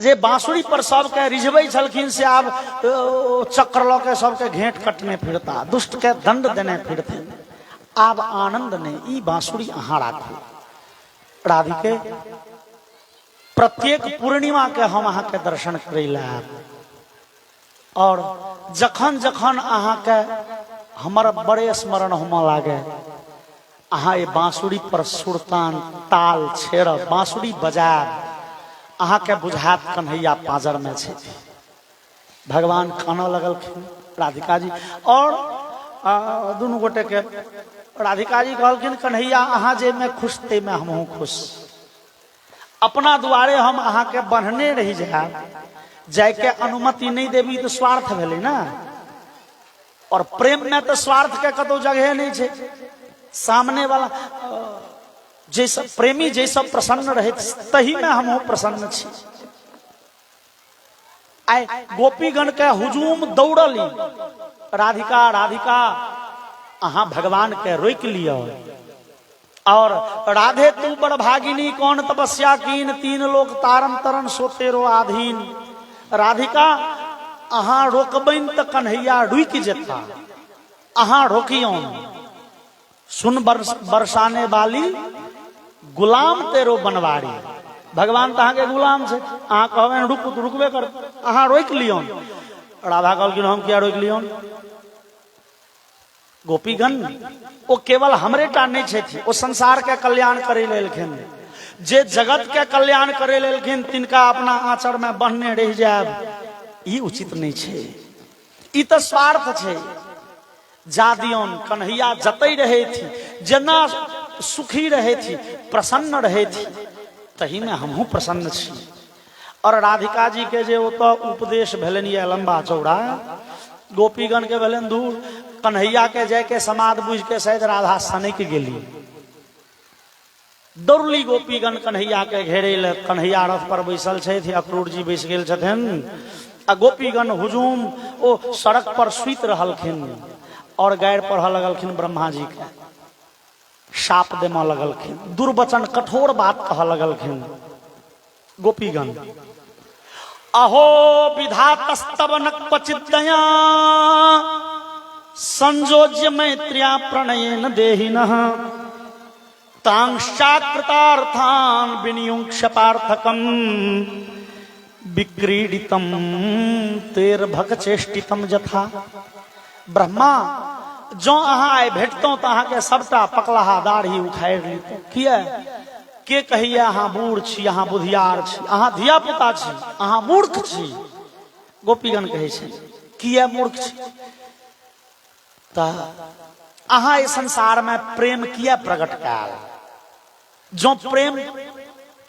जे बांसुरी पर सबके रिझबै छलखिन से आब चक्र लऽ के सबके घेंट कटने फिरता, दुष्ट के दंड देने फिरथिन। आब आनंद ने ई बांसुरी अहाँ राखू राधिके। प्रत्येक पूर्णिमा के हम अहाँ के दर्शन करे ला आब, और जखन जखन अहाँ के हमर बड़े स्मरण होम लागे, अहाँ ये बांसुरी पर सुरतान ताल छेड़ब, बांसुरी बजाब, अहाँ के बुझात कन्हैया पाजर में छे। भगवान काना लगलखिन राधिका जी, और दुनू गोटे के राधिका जी कहलखिन कन्हैया अहाँ जे में खुश थे में हमहू खुश। अपना दुआरे हम अहाँ के बन्हने रही जाए, जाय के अनुमति नहीं देवी तो स्वार्थ भेले ना। और प्रेम में तो स्वार्थ के कतो जगह नहीं छे। सामने वाला जैसा प्रेमी जैसा प्रसन्न रहे तही में हम प्रसन्न छी। आय गोपीगण के हुजूम दौड़ली, राधिका राधिका अहाँ भगवान के रोक लियो, और राधे तू बड़ भागिनी कौन तपस्या कीन, तीन लोग तारम तरन सो तेरो आधीन। राधिका अहाँ रोकबैन तो कन्हैया रुक जेता, अहाँ रोकियौन। सुन बरसाने वाली गुलाम तेरो बनवारी। भगवान तो के गुलाम से अहाँ कहबे रुक तो रुकबे कर, अहाँ रोक लियोन। राधा कहलखिन हम क्या रोक लियोन। गोपीगण वो केवल हमरे टा नहीं छे, वो संसार के कल्याण करे लेलखिन। जे जगत के कल्याण करे लेलखिन तिनका अपना आचर में बहने रह जाए, ई उचित नहीं छे। ई तो स्वार्थ छे। जा दियोन कन्हैया जतई रहे थी, जना सुखी रहे थी, प्रसन्न रहे थी, तही में हमहू प्रसन्न छी। और राधिका जी के जे तो उपदेश भेलन ये लंबा चौड़ा, गोपीगण के भेलन दूर। कन्हैया के जय के समाद बुझ के शायद राधा सनक गेली, दौड़ली गोपीगण कन्हैया के घेरे ले। कन्हैया रथ पर बैसल छे, अक्रूर जी बैस गेल छथिन, आ गोपीगण हुजूम ओ सड़क पर सुत रहलखिन, और गैर पढ़ लगलखिन ब्रह्मा जी के, शाप देमा लगलखिन, दुर्वचन कठोर बात कह लगलखिन। गोपीगण अहो विधातस्तव न क्वचित् दया, संजोज्य मैत्र्या प्रणयेन देहिनः, तांश्चाकृतार्थान् विनियुङ्क्षपार्थकम्, विक्रीडितम तेर्भकचेष्टितम जथा। ब्रह्मा जो अहाँ आए भेटतों तो अहाँ के सबटा पकलाहा दाढ़ी उखाड़ लीतों। किया के कहिए अहाँ बूढ़ छी, अहाँ बुधियार छी, अहाँ धिया पुता छी, अहाँ मूर्ख छी। गोपीगण कहे छे किया मूर्ख छी, ता अहाँ इस संसार में प्रेम किया प्रकट काल। जो प्रेम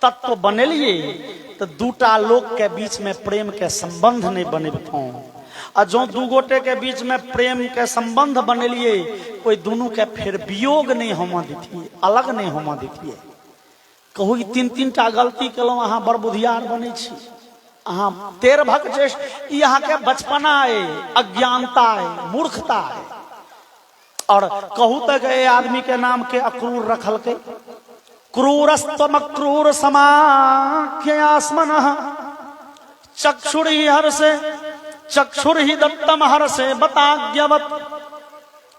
तत्व बनेलिए तो दूटा लोग के बीच में प्रेम के संबंध नहीं बनेबतो, और जो दू गोटे के बीच में प्रेम के संबंध बनेलिए कोई दोनों के फिर वियोग नहीं होमा दीतिए, अलग नहीं होमा दीतिए। कहू तीन तीन टा गलती कलौ अहाँ बड़ बुधियार बने छी, अहाँ तेर भक चेष्ट। यहाँ के बचपना है, अज्ञानता है, मूर्खता है। और कहू तक आदमी के नाम के अक्रूर रखल के, क्रूरस्तम अक्रूर समाख्यास्मन, चक्षुरी हर से चक्षुर ही दत्तम हर से बताज्ञवत।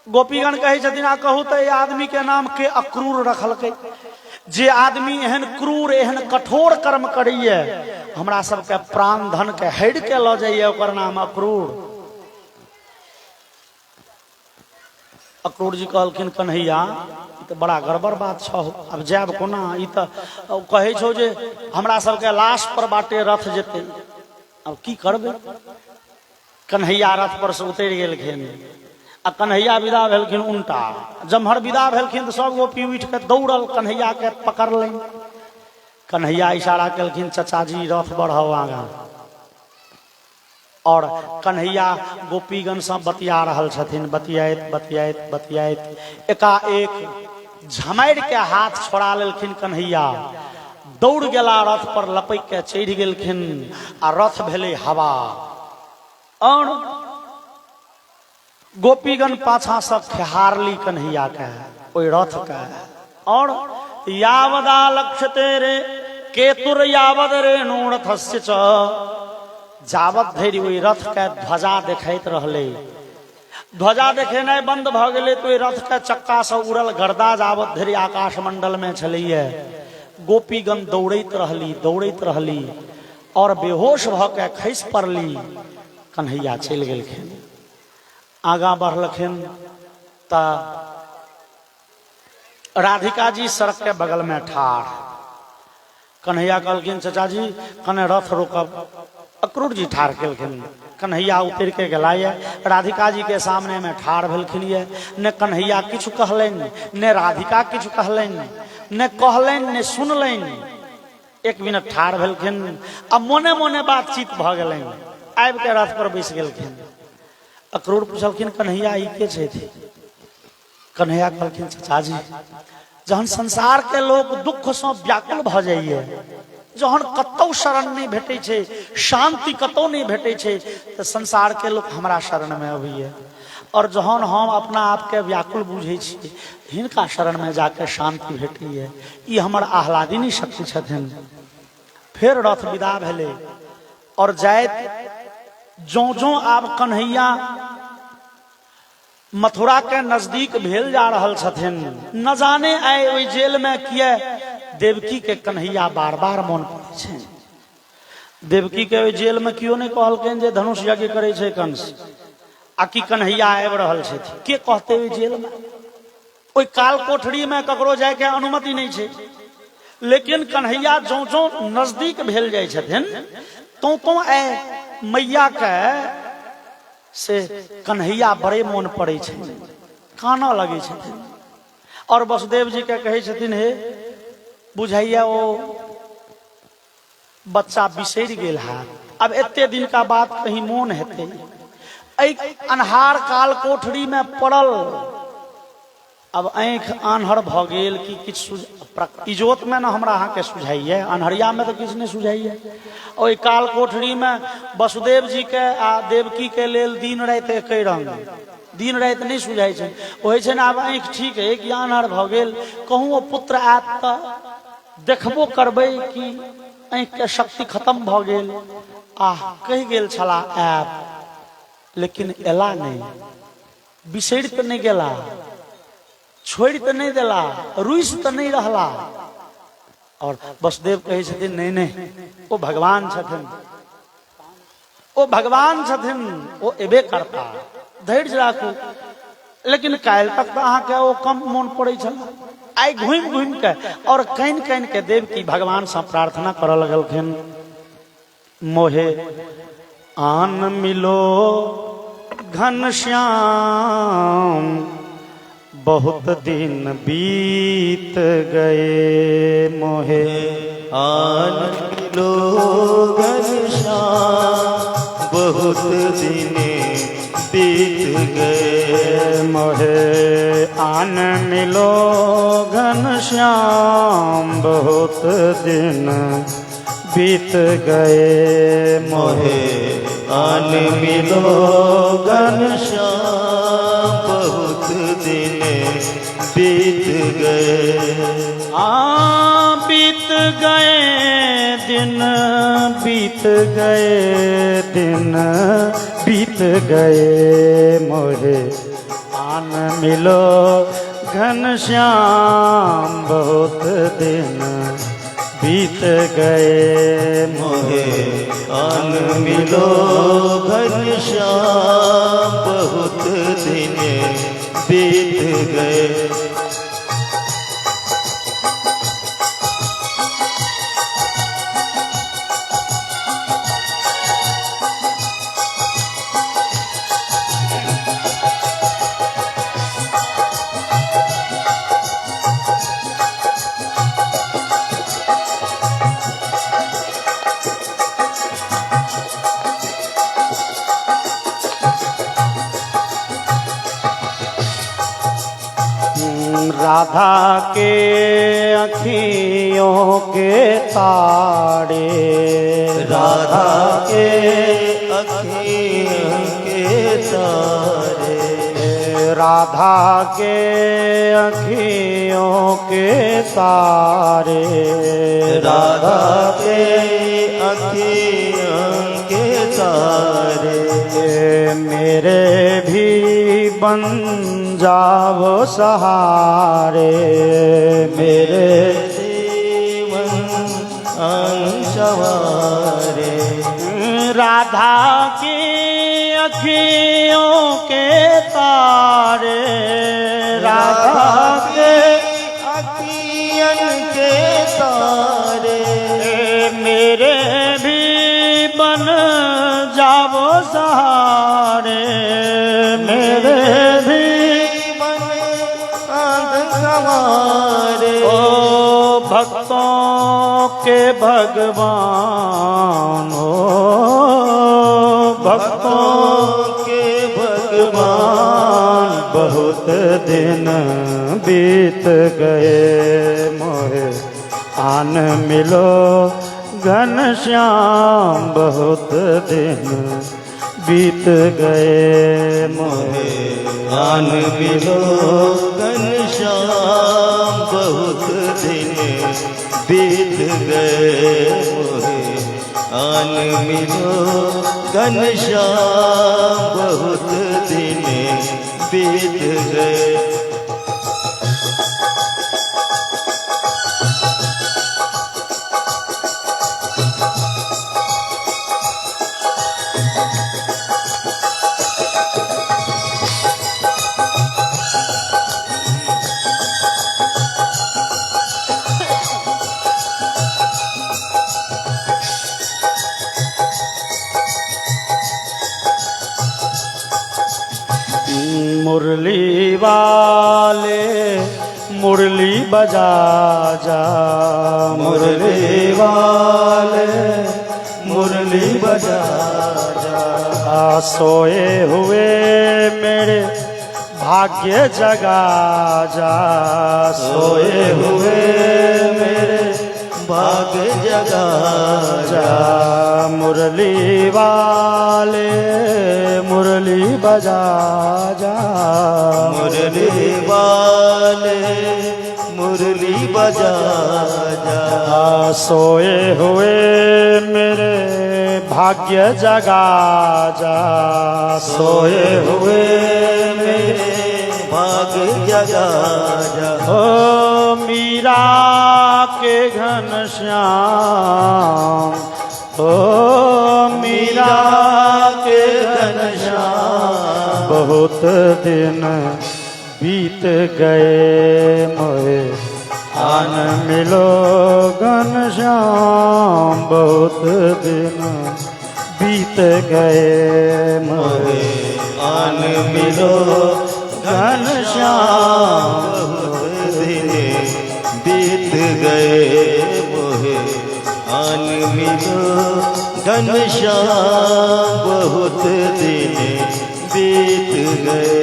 गोपीगण कहे छथिन आ कहू तो आदमी के नाम के अक्रूर रखल के। जे आदमी एहन क्रूर एहन कठोर कर्म करिए, हमरा सबके प्राण धन के हड़ के ल जाइए, ओकर नाम अक्रूर। अक्रूर जी कहलखिन कन्हैया ई तो बड़ा गड़बड़ बात छो, अब जाब कोना। ई तो कहे छो जे हमरा सबके लाश पर बाटे रथ जेते, अब की करबे। कन्हैया रथ पर से उतर गेलखिन, आ कन्हैया विदा भेलखिन उल्टा। जम्हर विदा भेलखिन तो सब गोपी उठ के दौड़ल कन्हैया के पकड़ लें। कन्हैया इशारा केलखिन चचा जी रथ बढ़ाओ आगा, और कन्हैया गोपीगण से बतिया रहल छथिन। बतियात बतियात बतियात एकाएक झमैर के हाथ छोड़ा लेलखिन कन्हैया, दौड़ गेला रथ पर, लपक के चढ़ गेलखिन, आ रथ भेले हवा। और गोपीगण पाछा से खेहारली कन्हैया के ओई रथ के। और यावदा लक्ष्य तेरे केतुर यावद रेणुरथस्य च जावत धरि ओहि रथ के ध्वजा देखैत रहले। ध्वजा देखेनाइ बंद भ गेलै तो रथ के चक्का से उड़ल गर्दा जावत धरि आकाश मंडल में छलैया। गोपीगण दौड़ैत रहली और बेहोश भ के खसि पड़ली। कन्हैया चलि गेलखिन, आगा बढ़लखिन त राधिका जी सड़क के बगल में ठाड़। कन्हैया कहलखिन चाचा जी कने रथ रोकब। अक्रूर जी ठाड़ केलखिन। कन्हैया उतर के गेला ये, राधिका जी के सामने में ठाड़ भेलखिन ये। ने कन्हैया किछु कहलनि, ने राधिका किछु कहलनि, ने कहलनि ने सुनलनि। एक मिनट ठाड़ भेलखिन, अब मोने मोने बातचीत भ गेलनि। आबि के रथ पर बैस गेलखिन। अक्रूर पूछलखिन कन्हैया ई के छथि? कन्हैया कहलखिन चाचा जी जहन संसार के लोग दुख से व्याकुल भ जाइए, जहन कतौ शरण नहीं भेटे छे, शांति कतौ नहीं भेटे छे, तो संसार के लोग हमरा शरण में अबैए। और जहन हम अपना आप के व्याकुल बुझे छी, हिनका शरण में जाके शांति भेटैए। ई हमर आह्लादिनी शक्ति छथिन। फिर रथ विदा भेले और जाइत जो जो आब कन्हैया मथुरा के नजदीक भेल जा रहल छथिन, न जाने आए ओहि जेल में किए देवकी के कन्हैया बार बार मन पड़े छे। देवकी के ओहि जेल में क्यों नहीं कहलखिन जे धनुष यज्ञ करे छे कंस, आ कि कन्हैया आबि रहल छथि? के कहते ओहि जेल में? ओहि काल कोठरी में ककरो जाय के अनुमति नहीं छे। लेकिन कन्हैया जो जो नजदीक भेल जाय छथिन तो आए मैया के से कन्हैया बड़े मन पड़े छे, काना लगे छथिन। और वसुदेव जी के कहे छथिन हे बुझाइया ओ बच्चा बिसरि गेल है, अब एते दिन का बात कहीं मोन हेते। अन्हार काल कोठरी में पड़ल, अब आंख आन्हर भ गेल कि किछु इजोत में न हमरा अहाँ के सुझाइए, अन्हरिया में तो किछु नहीं सुझाइए। ओहि काल कोठरी में वसुदेव जी के आ देवकी के लेल दिन राति एक रंग, दिन राति नहीं सुझाई छै। ओहे छै ने आब आंख ठीक है कि आन्हर भ गेल, कहूँ ओ पुत्र आयत त देखबो करबै कि आंख के शक्ति खत्म भ गेल। आह कहि गेल छला आयब, लेकिन एला नहीं, बिसरि त नहीं गेला, छोड़ तो नहीं देला, रुइस तो नहीं रहला। और वसुदेव कहे छथिन नहीं नहीं वो भगवान छथिन, वो भगवान छथिन, वो एबे करता, धैर्य राखू। लेकिन काल तक तो अहाँ के वो कम मन पड़े छल। आई घूम घूम के और कान कान के देवकी भगवान से प्रार्थना कर लगलखिन, मोहे आन मिलो घनश्याम, बहुत दिन बीत गए, मोहे आन मिलो घनश्याम, बहुत दिन बीत गए, मोहे आन मिलो घनश्याम, बहुत दिन बीत गए, मोहे आन मिलो घनश्याम, बहुत दिन बीत गए। बीत गए दिन, बीत गए दिन, बीत गए, मोहे आन मिलो घनश्याम, बहुत दिन बीत गए, मोहे आन मिलो घनश्याम, बहुत दिन बीत गए। राधा के अखियों के तारे, राधा के अखियों के तारे, राधा के अखियों के तारे, राधा के अखियों के तारे, मेरे भी बन जाओ सहारे, मेरे जीवन अंशवारे। राधा की अखियों के तारे, राधा के अखियन के तारे, मेरे भी बन जाओ सहारे, मेरे भी मन अंशवारे। ओ भक्तों के भगवान, ओ भक्तों के भगवान, बहुत दिन बीत गए मोहे आन मिलो घनश्याम, बहुत दिन बीत गए मोहे आन मिलो घनश्याम, बहुत दिन बीत गए मोहे आन मिलो घनश्याम, बहुत दिन बीत गए। मुरली वाले मुरली बजा जा, मुरली वाले मुरली बजा जा, सोए हुए मेरे भाग्य जगा जा, सोए हुए मेरे भाग्य जगा जा। मुरली वाले मुरली बजा जा, मुरली वाले मुरली बजा जा, सोए हुए मेरे भाग्य जगा जा, सोए हुए मेरे भाग्य जगा जा। ओ मीरा के घनश्याम, ओ मीरा के घनश्याम, बहुत दिन बीत गए मोहे आन मिलो घनश्याम, बहुत दिन बीत गए मोहे आन मिलो घनश्याम, बहुत दिन बीत गए मोहे आन मिलो घनश्याम, बहुत दिन बीत गए।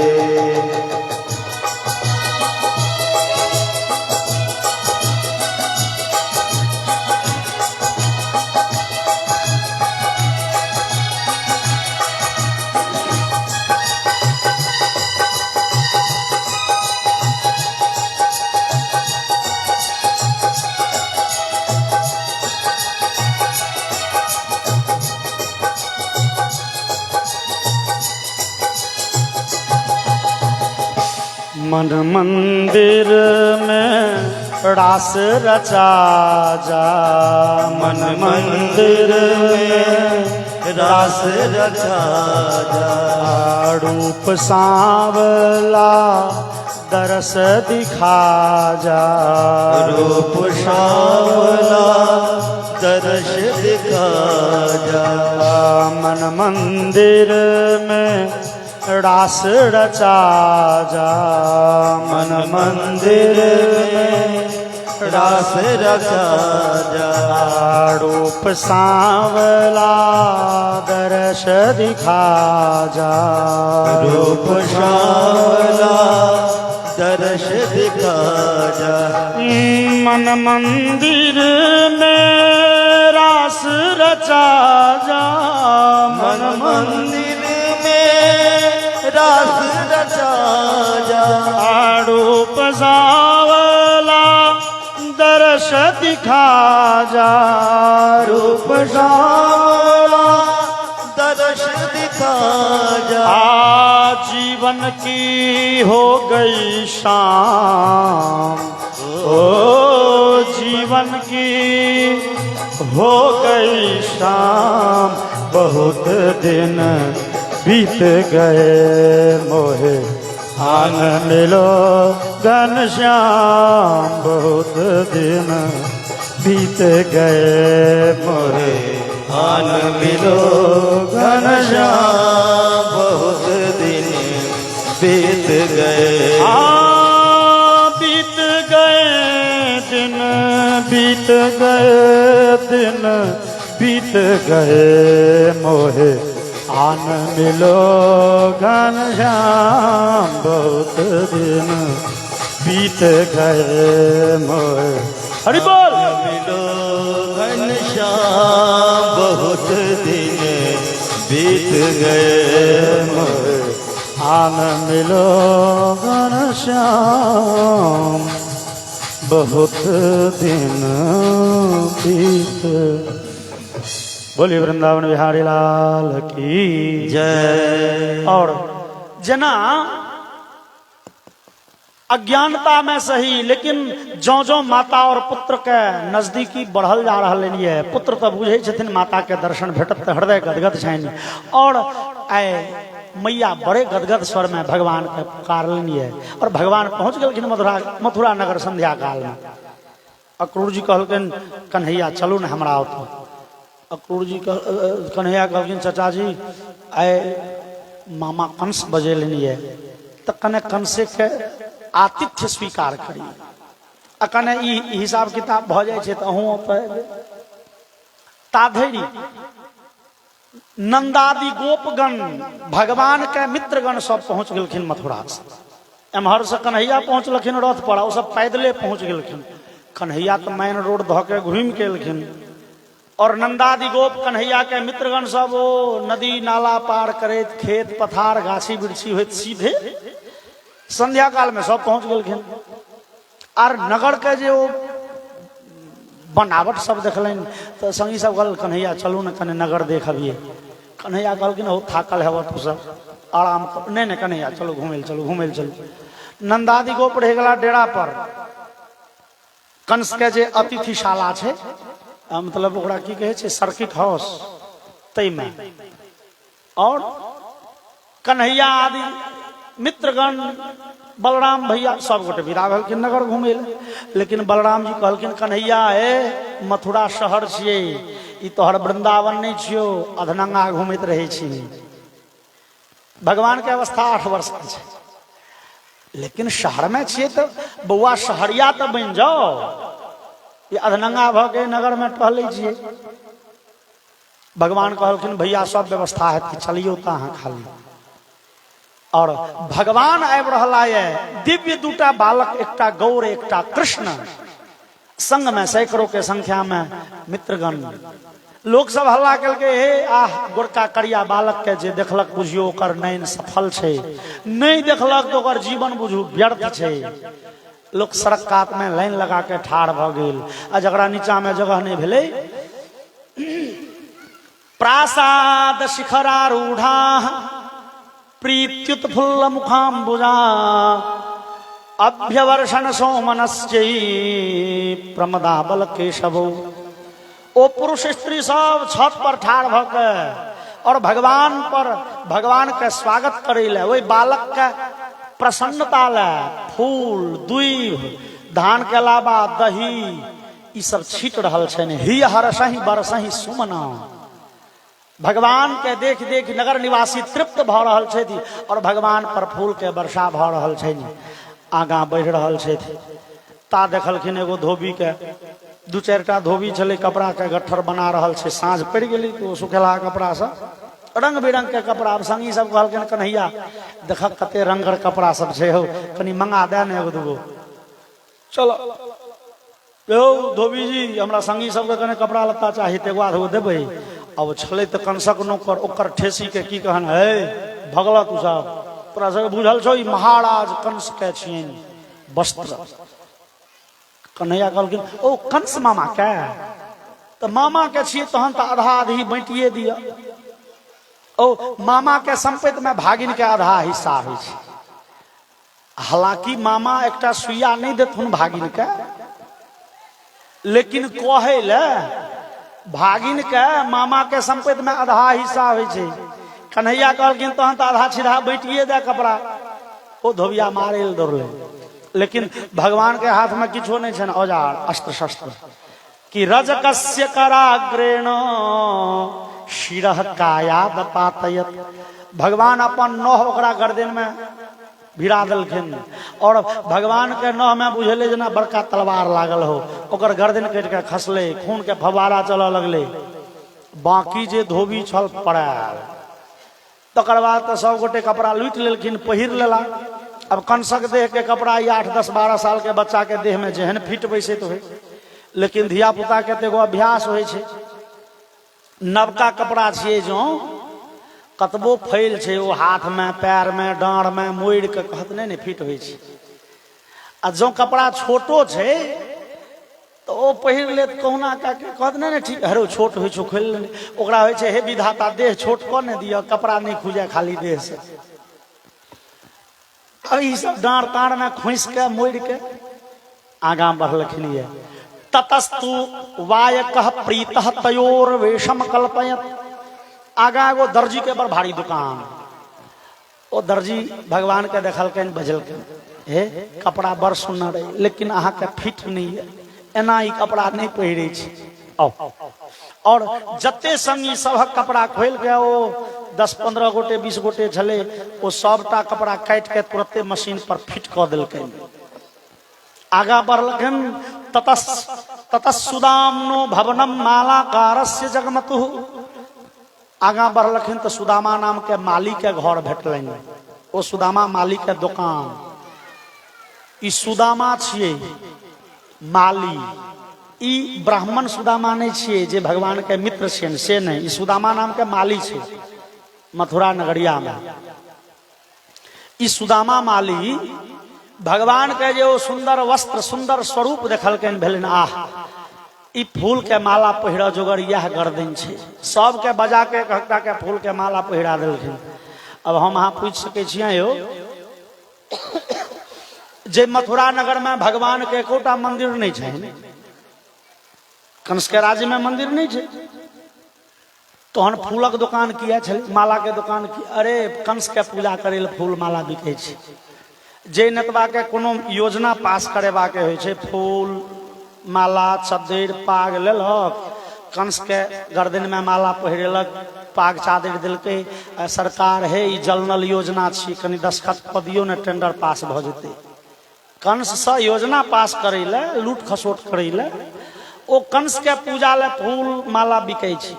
मन मंदिर में रास रचा जा, मन मंदिर में रास रचा जा, रूप सांवला दरस दिखा जा, रूप सांवला दरस दिखा जा। मन मंदिर में रास रचा जा, मन मंदिर में रास रचा जा, रूप सांवला दरस दिखा जा, रूप सांवला दरस दिखा जा। मन मंदिर में रास रचा जा, मन मंदिर में रास रचा दिखा जा, रूप श्यामला दर्श दिखा जा। जीवन की हो गई शाम, ओ जीवन की हो गई शाम, बहुत दिन बीत गए मोहे आन मिलो घनश्याम, बहुत दिन बीत गए मोहे आन मिलो घनश्याम, बहुत दिन बीत गए। बीत गए दिन, बीत गए दिन, बीत गए मोहे आन मिलो घनश्याम, बहुत दिन बीत गए मोहे। हरि बोल। मिलो घनश्याम, बहुत दिन बीत गए मोहे आन मिलो घनश्याम, बहुत दिन बीत। बोलिए वृंदावन बिहारी लाल की जय। और जना अज्ञानता में सही, लेकिन जो जो माता और पुत्र के नजदीकी बढ़ल जा रहा है, पुत्र तो बुझे छथिन माता के दर्शन भेटत हृदय गदगद छनि, और आए मैया बड़े गदगद स्वर में भगवान के पुकार लेनी है। और भगवान पहुंच गए मथुरा नगर संध्या काल में। अक्रूर जी कहलकिन कन्हैया चलू न हमरा ओतो। अक्रूर जी कन्हैया कहलकिन चाचा जी आए मामा कंस बजे लेनी है, तो कने कंसे के आतिथ्य स्वीकार करी, अकने ई हिसाब किताब भ जाय छै, तो अहूँ ताधरी नंदादि गोपगण भगवान के मित्रगण सब पहुंच गेलखिन मथुरा से। एम्हर से कन्हैया पहुंचलखिन रथ पर, वो सब पैदले पहुंच गेलखिन। कन्हैया तो मेन रोड ध के घूम के एलखिन, और नंदादि गोप कन्हैया के मित्रगण सब वो नदी नाला पार करे, खेत पथार गाछी वृक्षी होत सीधे संध्या काल में सब पहुंच गेलखिन। आर नगर के जो बनावट सब देखलन, तो संगी सब कहल कन्हैया चलू न कने नगर देखबिए। कन्हैया कहलकिन हो थाकल है तू सब आराम कर। नहीं कन्हैया चलो घूमे चलो। नंदादि गोप रह गला डेरा पर। कंस के जे अतिथिशाला छे, मतलब ओकरा की कहे छे सर्किट हाउस, तई में, और कन्हैया आदि मित्रगण बलराम भैया सब गोटे विदा भेलखिन नगर घूमे। लेकिन बलराम जी कहलखिन कन्हैया हे मथुरा शहर छिए, ई तोहर वृंदावन नहीं छियो, अधनंगा घूमैत रहे छी। भगवान के अवस्था 8 वर्ष के छै, लेकिन शहर में छिए तो बउआ शहरिया तो बन जाओ, ये अधनंगा भ के नगर में टहले छिए। भगवान कहलखिन भैया सब व्यवस्था है, चलियो तहाँ खाली। और भगवान आबि रहा है, दिव्य दूटा बालक, एकटा गौर एकटा कृष्ण, संग में सैकड़ों के संख्या में मित्रगण। लोग सब हल्ला करके हे आह गोरका करिया बालक के जे देखलक बुझियो ओकर नैन सफल छे, नहीं देखलक तो ओकर जीवन बुझू व्यर्थ छे। लोग सड़क कात में लाइन लगा के ठाड़ भ गेल, आ जकरा नीचा में जगह नहीं भेले, प्रासाद शिखरारूढ़ा प्रीत्युत्फुल्ल मुखाम्बुजा अभ्यवर्षण सोमनश्चै प्रमदा बल केशवो। ओ पुरुष स्त्री सब छत पर ठाड़ भ के और भगवान के स्वागत करे ले, वही बालक के प्रसन्नता ले फूल दूब धान के अलावा दही ई सब छीट रहल छनि। ही हरसहि बरसहि सुमना। भगवान के देख देख नगर निवासी तृप्त भ रहल छथि, और भगवान पर फूल के वर्षा भ रहल छनि। आगा बढ़ रहल छथि ता देखलखिन एगो धोबी के 2-4टा धोबी छले, कपड़ा के गट्ठर बना रहल छे। साँझ पड़ गेली तो सुखेला कपड़ा से रंग बिरंग के कपड़ा। अब संगी सब कहलखिन कन्हैया देख कते रंगर कपड़ा सब छे, हो कनी मंगा दे ने एगो दूगो। चलो यौ धोबी जी हमरा संगी सबके कने कपड़ा लत्ता चाहिए, एगो आधो देबै। अब छले तो कंसक नौकर, ओकर ठेसी के की कहन है भगला तू साहब, तोरा सब बुझल छौ ई महाराज कंस के छियन वस्त्र। कन्हैया कहलखिन ओ कंस मामा के तो मामा के छिए तहन तो आधा आधी बांटिए दिया। ओ मामा के संपत्ति में भागिन के आधा हिस्सा होइ छै। हालांकि मामा एकटा सुइया नहीं देथुन भागिन के, लेकिन कहे ले भागिन के मामा के संपत्ति में आधा हिस्सा होइ छै। कन्हैया कहलखिन तहन तो आधा छिधा बांटिए दे कपड़ा। ओ धोबिया मारे ल दौड़ले, लेकिन भगवान के हाथ में किछो नहीं छन औजार अस्त्र शस्त्र कि रजकस्य कराग्रेण शिरः कायाद पातयत। भगवान अपन नौह ओकरा गर्दन में भिड़ा देलखिन और भगवान के नौह में बुझेले जना बड़का तलवार लागल हो, ओकर गर्दन कट के खसले, खून के फवारा चलऽ लगले। बाकी जे धोबी छल पड़ाल। तकर बाद तो सब गोटे कपड़ा लूट लेलखिन, पहिर लेला। अब कंसक देह के कपड़ा 8, 10, 12 साल के बच्चा के देह में जेहन फिट बैसे तो है, लेकिन धिया पुता के तेगो अभ्यास होइ छै। नवका कपड़ा छिए जो कतबो फैल छै ओ हाथ में पैर में डाँड़ में मोड़ के कहत नहीं फिट होइ छै। आ जो कपड़ा छोटो छै तो ओ पहिर ले कहुना के कहत नहीं ठीक हरो छोट होइ छो खोल ले। ओकरा होइ छै हे विधाता देह छोट क ने दिया, कपड़ा नहीं खुजे खाली देह से। अब ई सब डाँड़ ताड़ में खोस के मोड़ के आगा बढ़लखिन। ये ततस्तु वायकः प्रीतः तयोर वेशम कल्पयत। आगा एगो दर्जी के बड़ भारी दुकान। ओ दर्जी भगवान के देखलकन बजलकन हे कपड़ा बड़ सुंदर है, लेकिन अहाँ के फिट नहीं है, एना ई कपड़ा नहीं पहिरे छी। और जते संगी सबक कपड़ा खोल के ओ 10-15 गोटे 20 गोटे छले, ओ सबटा कपड़ा काट के तुरंते मशीन पर फिट क देलकन। आगा बढ़लखिन ततस्सुदाम्नो भवनम मालाकारस्य जगमतु। आगा बढ़लखिन तो सुदामा नाम के माली के घर भेटलनि। ओ सुदामा माली के दुकान। ई सुदामा छिए माली, ई ब्राह्मण सुदामा नहीं छिए जे भगवान के मित्र छियन से नहीं। ई सुदामा नाम के माली छे मथुरा नगरिया में। ई सुदामा माली भगवान के जो सुंदर वस्त्र सुंदर स्वरूप देखलकन भेलन आह ई फूल के माला पहिरा जोगर यह गर्दन छे। सबके बजा के कहता के फूल के माला पहिरा देलखिन। अब हम अहाँ पूछ सके छियै यो जे मथुरा नगर में भगवान के एकोटा मंदिर नहीं छै, कंस के राज्य में मंदिर नहीं छै, तहन फूलक दुकान किया छल, माला के दुकान की? अरे कंस के पूजा करे ले फूल माला बिकै छै। जे नेतवा के कोनो योजना पास करेबा के होइ छै, फूल माला चद्दर पाग लेलक, कंस के गर्दन में माला पहिरेलक, पाग चादर दिलकै, सरकार हे ई जल नल योजना छी, कनी दस्खत क दियौ ने टेंडर पास भ जेतै। कंस से योजना पास करे ले, लूट खसोट करे ले, ओ कंस के पूजा ले फूल माला बिकै छै।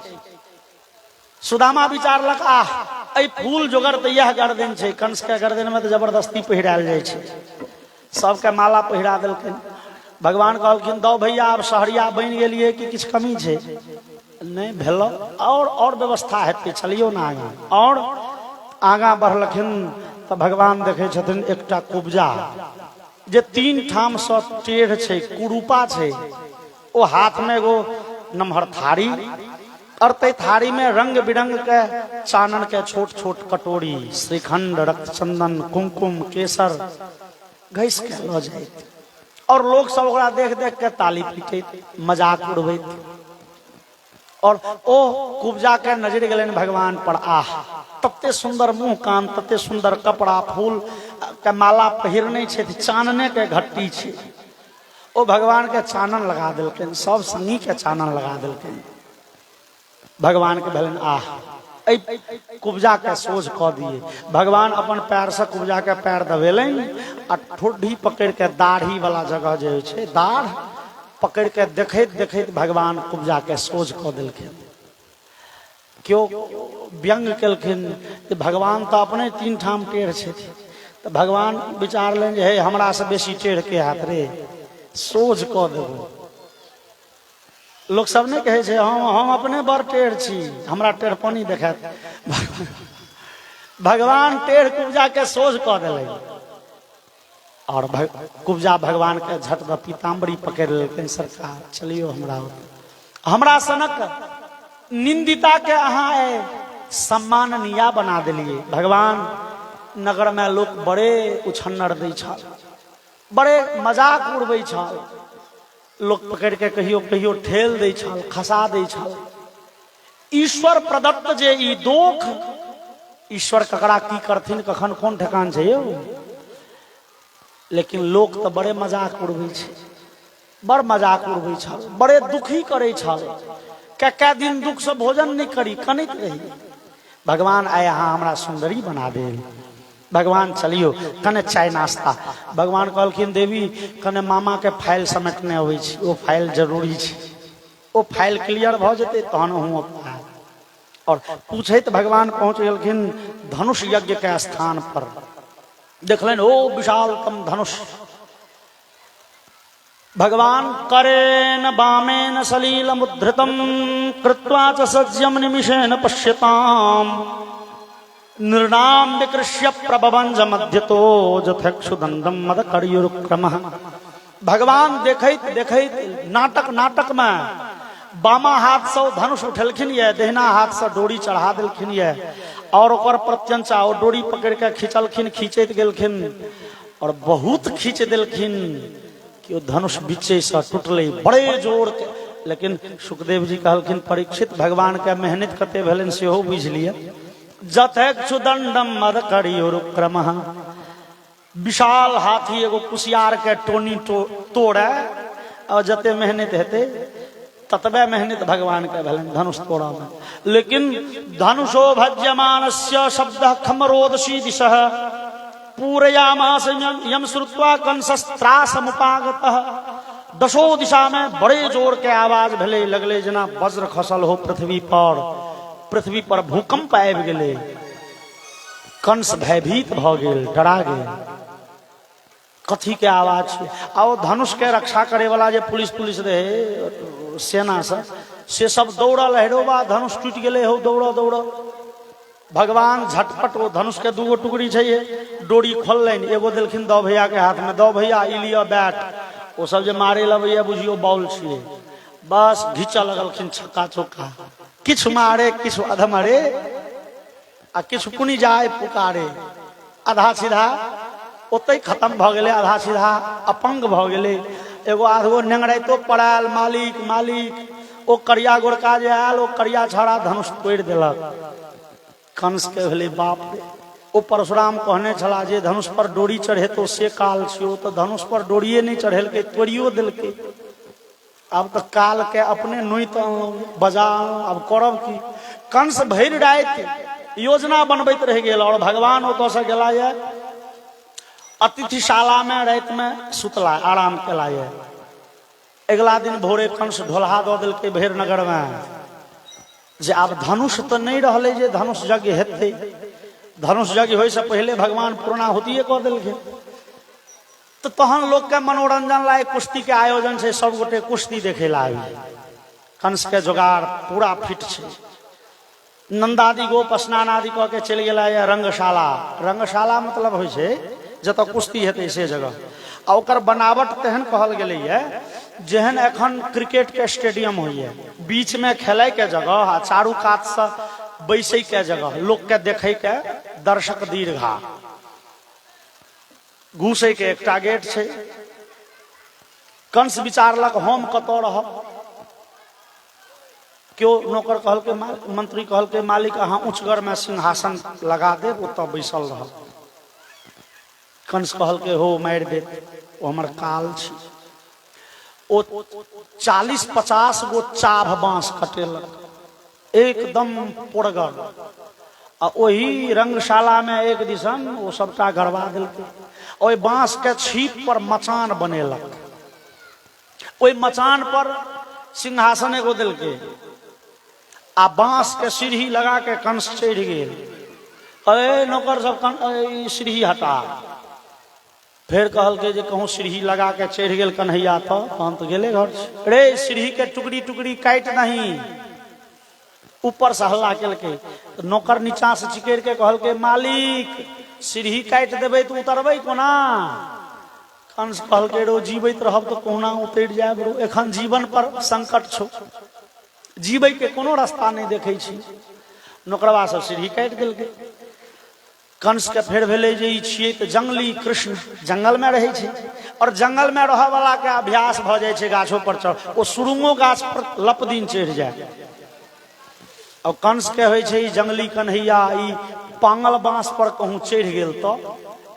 सुदामा विचारलक आह ए फूल जोगर तो यह गर्दन छै, कंस के गर्दन में तो जबरदस्ती पहिरायल जाय छै। सबके माला पहिरा देलखिन। भगवान कहलखिन दो भैया अब शहरिया बन गेलिए कि किछ कमी छै? नहीं भेलो, और व्यवस्था हेतै, चलियो ना आगा। और आगा बढ़लखिन तो भगवान देखे छथिन एकटा कुब्जा जे 3 ठाम से टेढ़ छै, कुरूपा छै। ओ हाथ में एगो नमहर थारी, और ते थारी में रंग बिरंग के चानन के छोट छोट कटोरी, श्रीखंड, रक्त चंदन, कुमकुम, केसर घस के ल जाए। और लोग सब ओकरा देख देख के ताली पीटे, मजाक उड़बैत। और ओ कुब्जा के नजर गेलन भगवान पर। आह तते सुंदर मुंह कान, तते सुंदर कपड़ा, फूल के माला पहिरने छै, चानने के घट्टी छै। ओ भगवान के चानन लगा देलकन, सब संगी के चानन लगा देलकन। भगवान के भेलन आह कुब्जा के सोझ क दिए। भगवान अपन पैर से कुब्जा के पैर दबेलन आ ठोडी पकड़ के दाढ़ी वाला जगह जे होइ छै, दाढ़ पकड़ के देखैत देखैत भगवान कुब्जा के सोझ क देलखिन। क्यों व्यंग केलखिन कि भगवान तो अपने 3 ठाम टेढ़ छथिन। तो भगवान विचारलन जे हे हमरा से बेसी टेढ़ के हाथ रे, सोझ क देबो। लोग सब ने कहे छे हम अपने बड़ टेढ़ छी, हमरा टेढ़पनी देखात। भगवान टेढ़ कुब्जा के सोझ क देले और कुब्जा भगवान के झट द पीताम्बरी पकड़ लेकिन सरकार चलियो हमरा सनक निंदिता के अहाँ सम्माननीय बना दिलिए। भगवान नगर में लोग बड़े उछन्नर दै छल, बड़े मजाक उड़बै छल, लोग पकड़ के कहियो कहियो ठेल दै छल, खसा दै छल। ईश्वर प्रदत्त जे ई दोख, ईश्वर ककरा की करथिन कखन कोन ठेकान छै यौ। लेकिन लोग तो बड़े मजाक उड़बै छै, बड़ मजाक उड़बै छल, बड़े दुखी करे छल। कै दिन दुख से भोजन नहीं करी, कनित रही। भगवान आए यहाँ हमरा सुंदरी बना दे। भगवान चलियो कने चाय नाश्ता। भगवान कहलखिन देवी कने मामा के फाइल समेटने अबै छी, ओ फाइल जरूरी छै, ओ फाइल क्लियर भ जेतै तहन हूँ अपना। और पूछैत भगवान पहुंच गेलखिन धनुष यज्ञ के स्थान पर। देखलन ओ विशालतम धनुष। भगवान करेन बामेन सलीलमुद्धृतम कृत्वा च सज्यम निमिषेण पश्यताम निर्णाम विकृष्य प्रबंज मध्यतो जथक्षुदंडम मद करियुरुक्रमः। भगवान देखैत देखैत नाटक में बामा हाथ से धनुष उठेलखिन ये, दहिना हाथ से डोरी चढ़ा देलखिन ये, और ओकर प्रत्यंचा ओ डोरी पकड़ के खींचलखिन, खींचैत गेलखिन और बहुत खींच देलखिन कि ओ धनुष बीचे से टूटले बड़े जोर के। लेकिन सुखदेव जी कहलखिन परीक्षित भगवान के मेहनत कते भेलन सेहो बुझ लिया। जथक्षुदंडम मद करियुरुक्रमः। विशाल हाथी एगो कुसियार के टोनी तोड़े और जते मेहनत हेते ततबे मेहनत भगवान के भेलन धनुष तोड़ा में। लेकिन धनुषो भज्यमानस्य शब्दः खमरोदसी दिशः पूरयामास यम श्रुत्वा कंसस्त्रासमुपागतः। दशो दिशा में बड़े जोर के आवाज भेले, लगले जना वज्र खसल हो पृथ्वी पर। पृथ्वी पर भूकंप आबि गेले, कंस भयभीत भ गेल, डरा गेल। कथी के आवाज छै? आओ धनुष के रक्षा करे वाला जे पुलिस रहे सेना से सब दौड़ल, हेरोबा धनुष टूट गेले हो, दौड़ दौड़। भगवान झटपट वो धनुष के दूगो टुकड़ी छै, डोरी खोलन, एगो देलखिन दो भैया के हाथ में, दो भैया ई लिया बैट। वो सब जे मारे लबैया बुझियो बाउल छिए, बस घींचा लगलखिन छक्का चौका। किछु मारे किछु अधमरे आ किछु कुनी जाए पुकारे। आधा सीधा ओते खत्म भ गेले, आधा सीधा अपंग भ गेले। एगो आधगो नेंगराइतो पड़ायल, मालिक मालिक। ओ करिया गोरका जे आयल, ओ करिया छड़ा धनुष तोड़ देलक। कंस के भेले बाप रे। ओ परशुराम कहने छला जे धनुष पर डोरी चढ़े तो से काल छियो, तो धनुष पर डोरिये नहीं चढ़ेलके, तोड़ियो देलके। अब तो काल के अपने नोइत बजा, अब करब की। कंस भरि रात योजना बनबैत रह गेल और भगवान ओतऽ से गेला ये अतिथिशाला में, रात में सुतला, आराम केला ये। अगला दिन भोरे कंस ढोलहा दऽ देलकै भैर नगर में जे आब धनुष तो नहीं रहले जे धनुष यज्ञ हेतै। धनुष यज्ञ होय से पहले भगवान पूर्णाहुतिये कऽ देलखिन। तो तहन लोग के मनोरंजन लाए कुश्ती के आयोजन से सब गोटे कुश्ती देखे ला। कंस के जोगाड़ पूरा फिट छे। नंदादि गोप स्नान आदि कऽ के चलि गेला ये रंगशाला। रंगशाला मतलब होय छे जतऽ कुश्ती हेतै से जगह। आ ओकर बनावट तेहन कहल गेलै ये जेहन एखन क्रिकेट के स्टेडियम होइए, बीच में खेलै के जगह आ चारू कात से बैसै के जगह, लोग के देखै के दर्शक दीर्घा, घुसै के एकटा गेट छै। कंस विचारलक हम कतऽ रहब। क्यों नौकर कहल के, मंत्री कहल के मालिक अहाँ उच्चगर में सिंहासन लगा देब, ओतऽ बैसल रहब। कंस कहल के हो मारि देत, ओ हमर काल छी। ओ 40-50 गो चाभ बांस कटेलक, एकदम पोड़गर। आ ओही रंगशाला में एक दिसन वो सबटा गड़बा देलकै। ओहि बांस के छीप पर मचान बनेलक। ओहि मचान पर सिंहासन एगो देलकै आ बांस के सीढ़ी लगा के कंस चढ़ गेल। अरे नौकर सब सीढ़ी हटा। फिर कहल के जे कहूँ सीढ़ी लगा के चढ़ गेल कन्हैया तो गेले घर। रे सीढ़ी के टुकड़ी टुकड़ी काट नहीं, ऊपर से हल्ला केलकै। नौकर नीचा से चिकेर के कहल के मालिक सीढ़ी काट देबै तो उतरबै कोना। कंस कहलकै रो जीवित रहब तो कोना उतर जायब रो, एखन जीवन पर संकट छो, जीवै के कोनो रास्ता नहीं देखे छी। नौकरवा सब सीढ़ी काटि देलकै। कंस के फेर भेलै जे ई छियै तऽ जंगली कृष्ण, जंगल में रहै छै और जंगल में रह वाला के अभ्यास भ जाइ छै गाछो पर चढ़, ओ सुरुंगो गाछ पर लप दिन चढ़ि जाय। और कंस के होइ छै जंगली कन्हैया ई पांगल बांस पर कहूँ चढ़ि गेल तो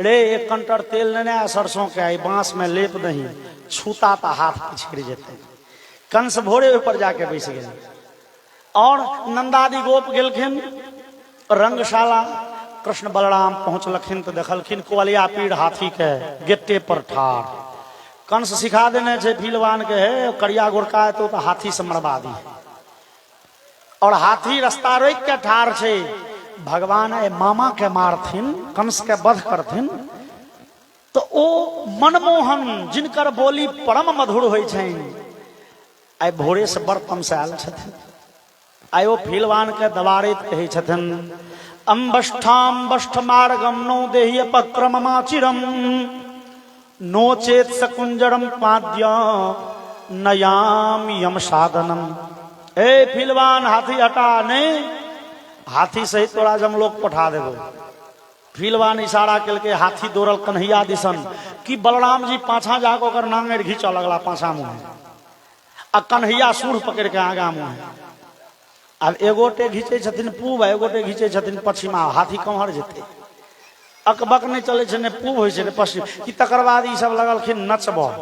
रे एक कंटर तेल लेने आ सरसों के आई बांस में लेप दही, छूता तो हाथ पिछड़ जेते। कंस भोरे ऊपर जाके बैस गेल और नंदादि गोप गेलखिन रंगशाला। कृष्ण बलराम पहुंचलखिन तो देखलखिन कोलिया पीड़ हाथी के गेटे पर ठाड़। कंस सिखा देने छे पीलवान के है करिया गोरका तो हाथी से मरवा दी, और हाथी रास्ता रोक के ठाड़ छे। भगवान ए मामा के मारथिन, कंस के वध करथिन तो ओ मनमोहन जिनकर बोली परम मधुर होइ छइन, आइ भोरे से बड़ तमसायल छथिन। आयो फीलवान के दवारित कहै छथिन अम्बष्ठाम बष्ठ मार्गम नो देहि अपक्रममाचिरम नो चेत सकुंजरम पाद्य नयाम यम साधनम। ए फीलवान हाथी हटा, नहीं हाथी सहित तोरा जम लोग पठा देबो। फीलवान इशारा केलकै, हाथी दौड़ल कन्हैया दिसन कि बलराम जी पाछा जाके ओकर नांगेर घींच लगला पाछा मुँह, आ कन्हैया सूढ़ पकड़ के आगा मुँह। अब एगोटे घीचे छथिन पूब, एगोटे घीचे छथिन पश्चिमा, हाथी कम्हर जेते। अकबक नहीं चले छे, ने पूब होइ छे ने पश्चिम। कि तकर बाद ई सब लगलखिन नचबो,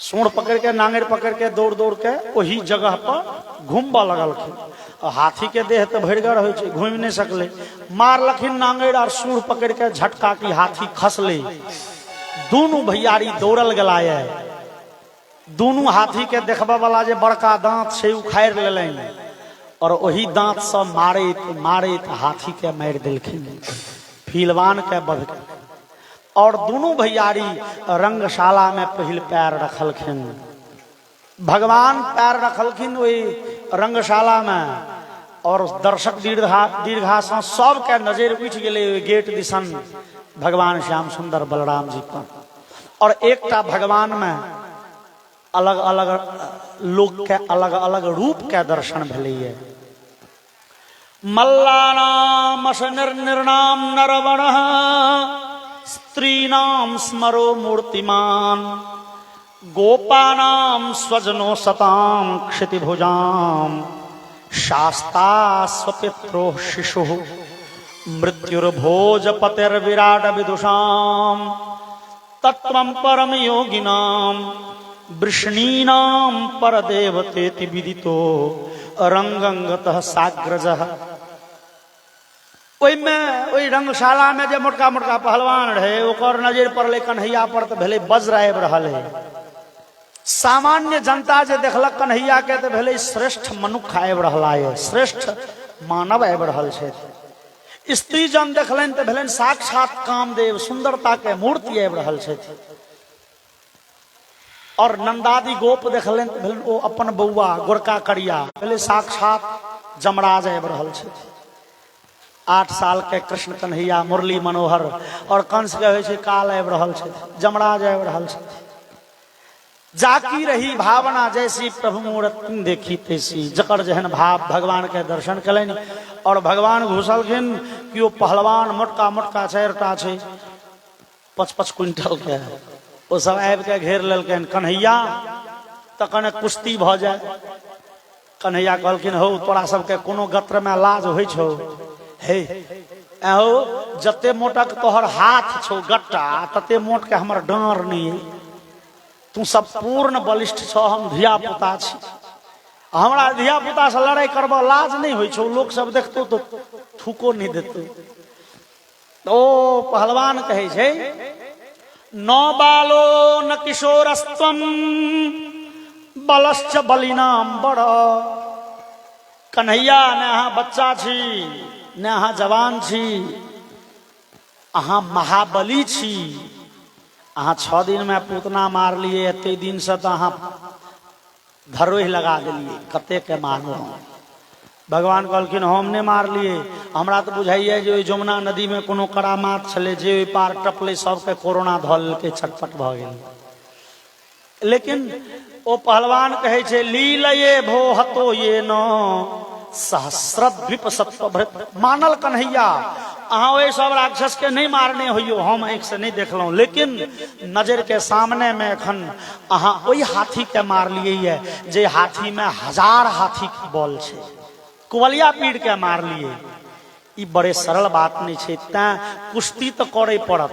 सूढ़ पकड़ के नांगेर पकड़ के दौड़ दौड़ के वही जगह पर घूमबा लगलखिन। हाथी के देह तो भरिगर होइ छे, घूम नहीं सकले। मारलखिन नांगेर और सूढ़ पकड़ के झटका की हाथी खसले। दोनों भैयारी दौड़ल गलाए, दोनों हाथी के देखबा वाला जे बड़का दांत से उखाड़ लेलनि और वही दांत से मारैत मारैत हाथी के मार देलखिन, फीलवान के वध। और दोनों भैयारी रंगशाला में पहिल पैर रखलखिन। भगवान पैर रखलखिन वही रंगशाला में, और दर्शक दीर्घा से सबके नजर उठ गए गेट दिसन भगवान श्याम सुंदर बलराम जी पर। और एकटा भगवान में अलग अलग लोग के अलग अलग रूप के दर्शन भेलैये। मल्लानाम निर्नाम नरवणः स्त्रीनाम स्मरो मूर्तिमान गोपानाम स्वजनो सताम क्षितिभुजाम शास्ता स्वपित्रो शिशु मृत्युर्भोजपतिर्विराट विदुषाम तत्वं परम योगिनाम वृष्णीनाम परदेवतेति विदितो रंगंगतः साग्रजः। ओई में ओई रंगशाला में जे मोटका मोटका पहलवान रहे ओकर नजर पड़ले कन्हैया पर तो भेले वज्र आबि रहल है। सामान्य जनता जे देखलक कन्हैया के तो भेले श्रेष्ठ मनुष्य आबि रहला है, श्रेष्ठ मानव आबि रहल छै। स्त्री जन देखलन तो भेलन साक्षात कामदेव सुंदरता के मूर्ति आबि रहल छै। और नंदादि गोप देखलन तो भेलन ओ अपन बौआ गोरका करिया, भेले साक्षात जमराज आबि रहल छै। 8 साल के कृष्ण कन्हैया मुरली मनोहर और कंस के होइ छै काल आबि रहल छै, जमराज आबि रहल छै। जाकी रही भावना जैसी प्रभु मूर्ति देखी तैसी, जकर जहन भाव भगवान के दर्शन कलनि। और भगवान घुसलखिन कि वो पहलवान मोटका मोटका 4टा छै 5-5 क्विंटल के, वो सब आबि के घेर लेलखिन। कन्हैया तो कने कुश्ती भ जाए। कन्हैया कहलखिन हो तोरा सबके कोनो गत्र में लाज होइ छौ, हे एहो जते मोटक तोहर हाथ छौ गट्टा तते मोट के हमर डांर नहीं, तू सब पूर्ण बलिष्ठ छो, हम धिया पुता छी, हमरा धिया पुता से लड़ाई करबा लाज नहीं होइ छौ, लोग सब देखतो तो थूको नहीं देतो। तो पहलवान कहे छै न बालो न किशोरस्त्वम बलश्च बलिनाम बड़। कन्हैया ने अहाँ बच्चा छी ने अहाँ जवान छी, अहाँ महाबली छी। अहाँ 6 दिन में पूतना मार लिए, एते दिन से तो अहाँ धरोह लगा दिलिए, कते के मारलो। भगवान कहलखिन हम ने मार लिए, हमरा तो बुझाइए जे जमुना नदी में कोनो करामात छले जे ओहि पार टपले सबके कोरोना धल के छटपट भ गेल। लेकिन ओ पहलवान कहे छे लीलये भो हतो ये न सहस्रद्वीप सत्वभृत। मानल कन्हैया अहाँ ओहि सब राक्षस के नहीं मारने होइयो, हम एक से नहीं देखलौं, लेकिन नजर के सामने में एखन अहाँ ओहि हाथी के मार लिए है जे हाथी में 1000 हाथी की बल छे, कुवलिया पीड़ के मार लिए। ई बड़े सरल बात नहीं छे, तैं कुश्ती तो करे पड़त।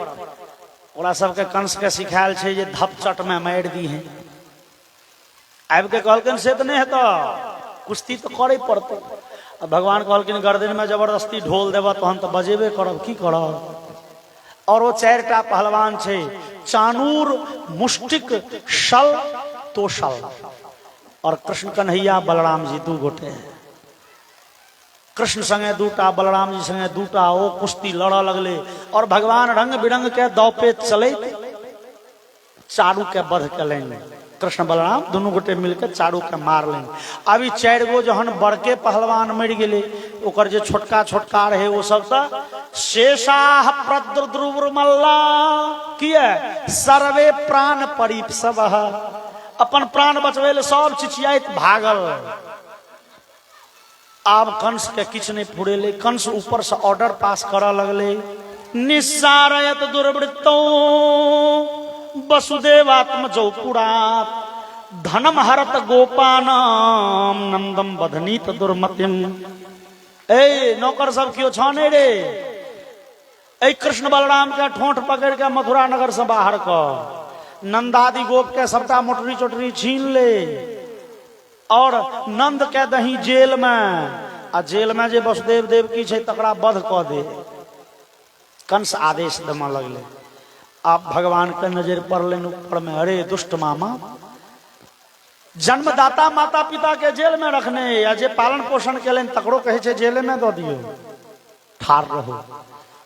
ओकरा सबके कंस के सिखायल छे जे धपचट में मार दी है, आबि के कहलकिन से तो नहीं हेतो, कुश्ती तो करे पड़त। भगवान कहलकिन गर्दन में जबरदस्ती ढोल देव तहन तो बजेबे करब, की करब। और वो 4टा पहलवान छे, चानूर, मुष्टिक, शल, तोशल। और कृष्ण कन्हैया बलराम जी 2 गोटे हैं। कृष्ण संगे 2टा, बलराम जी संगे 2टा, वो कुश्ती लड़ लगले। और भगवान रंग बिरंग के दौपे चले, चारू के बध के लेन। कृष्ण बलराम दोनों गोटे मिलकर चारू के मार लेन। अभी 4 गो जहन बड़के पहलवान मर गए, ओकर जे छोटका छोटका रहे वो सब तो शेषाह प्रद्रुद्रुमल्ला किए सर्वे प्राण परिप्सवः, अपन प्राण बचवे ले सब चिचियाइत भागल। आब कंस के किछ नहीं फुरेले। कंस ऊपर से ऑर्डर पास करा लगले, निस्सारयत दुर्वृत्तो वसुदेवात्म जौपुरात धनम हरत गोपानाम नंदम बधनीत दुर्मतिम। ए नौकर सब क्यों छाने रे, ए कृष्ण बलराम के ठोंठ पकड़ के मथुरा नगर से बाहर कर, नंदादि गोप के सबटा मोटरी चोटरी छीन ले और नंद के दही जेल में, आ जेल में जे वसुदेव देव की छे तकरा बध क दे। कंस आदेश देमा लगले। आप भगवान के नजर पड़लन ऊपर में, अरे दुष्ट मामा, जन्मदाता माता पिता के जेल में रखने या जे पालन पोषण के तकरो कहे छे जेल में दो दियो, ठार रहो।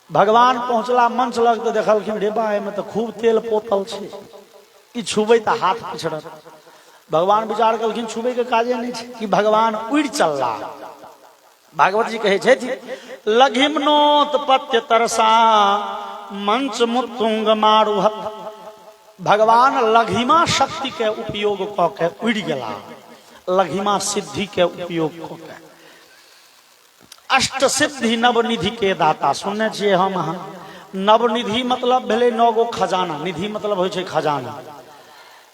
भगवान पहुंचला मंच लग तो देखलखिन रे बा में तो खूब तेल पोतल छे, ई छुबे तो हाथ पिछड़त। भगवान विचार कलखिन छुबे के काजे नहीं छे कि भगवान उड़ चलला। भागवत जी कहे छे लघिमनोत्पत्य तरसा मंच मुत्तुंग मारुहत। भगवान लघिमा शक्ति के उपयोग क के उड़ गेला, लघिमा सिद्धि के उपयोग क के। अष्ट सिद्धि नवनिधि के दाता सुनने छे हम अहाँ। नवनिधि मतलब भेले 9 गो खजाना, निधि मतलब होय छे खजाना।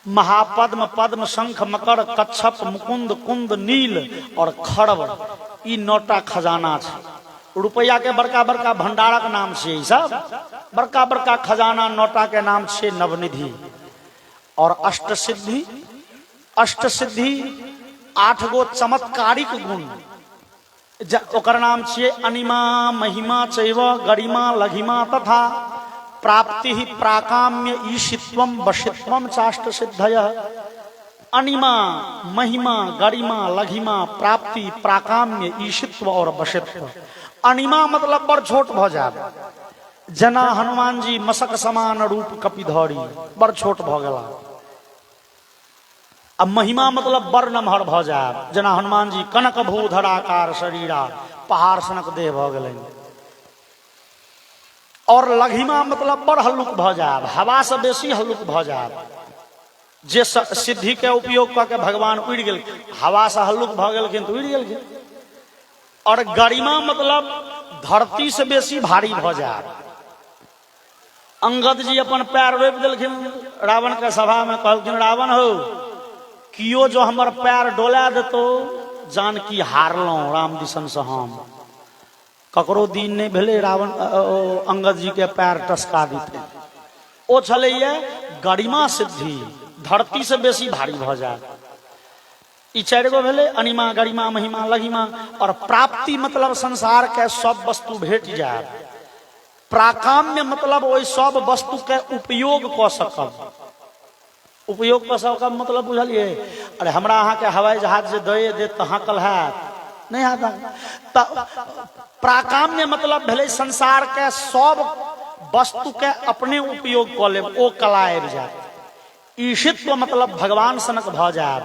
महापद्म, पद्म, शंख, मकर, कच्छप, मुकुंद, कुंद, नील और खड़ग, ई 9टा खजाना छे। रुपया के बड़का बड़का भंडारक नाम छे ई सब, बड़का बड़का खजाना 9टा के नाम छे नवनिधि। और अष्ट सिद्धि, अष्ट सिद्धि 8 गो चमत्कारिक गुण, ओकर नाम छे अनिमा, महिमा चैव गरिमा लघिमा तथा प्राप्ति ही प्राकाम्य ईशित्वम वशित्वम चाष्ट सिद्धयः। अनिमा, महिमा, गरिमा, लघिमा, प्राप्ति, प्राकाम्य, ईशित्व और वशित्व। अनिमा मतलब बड़ छोट भ जाब, जना हनुमान जी मसक समान रूप कपिधौरी, बड़ छोट भ गेला। अब महिमा मतलब बड़ नमहर भ जाब, जना हनुमान जी कनक भूधराकार शरीरा, पहाड़ सनक देह भ गेलनि। और लघिमा मतलब बड़ हल्लुक भ जाब, हवा से बेसी हल्लुक भ जाब। जे सिद्धि के उपयोग करके भगवान उड़ गेल, हवा से हल्लुक भ गेलखिन तो उड़ गेलखिन। और गरिमा मतलब धरती से बेसी भारी भ जाब। अंगद जी अपन पैर रोपि देलखिन रावण के सभा में, कहलखिन रावण हो कियो जो हमर पैर डोला देतो जानकी हारलौं राम दिसन से हम। ककरो दिन नहीं भेले रावण अंगद जी के पैर टसका देते। ओ छलैया गरिमा सिद्धि, धरती से बेसी भारी भ जाए। ई 4 गो भेले अनिमा, गरिमा, महिमा, लघिमा। और प्राप्ति मतलब संसार के सब वस्तु भेट जाए। प्राकाम्य मतलब ओई सब वस्तु के उपयोग क सकब। उपयोग क सकब मतलब बुझलिए, अरे हमरा अहाँ के हवाई जहाज जे दए दे तो हाकल है नहीं आता। प्राकाम्य मतलब भेले संसार के सब वस्तु के अपने उपयोग क लेब, ओ कला आबि जाए। ईशित्व मतलब भगवान सनक भ जाब।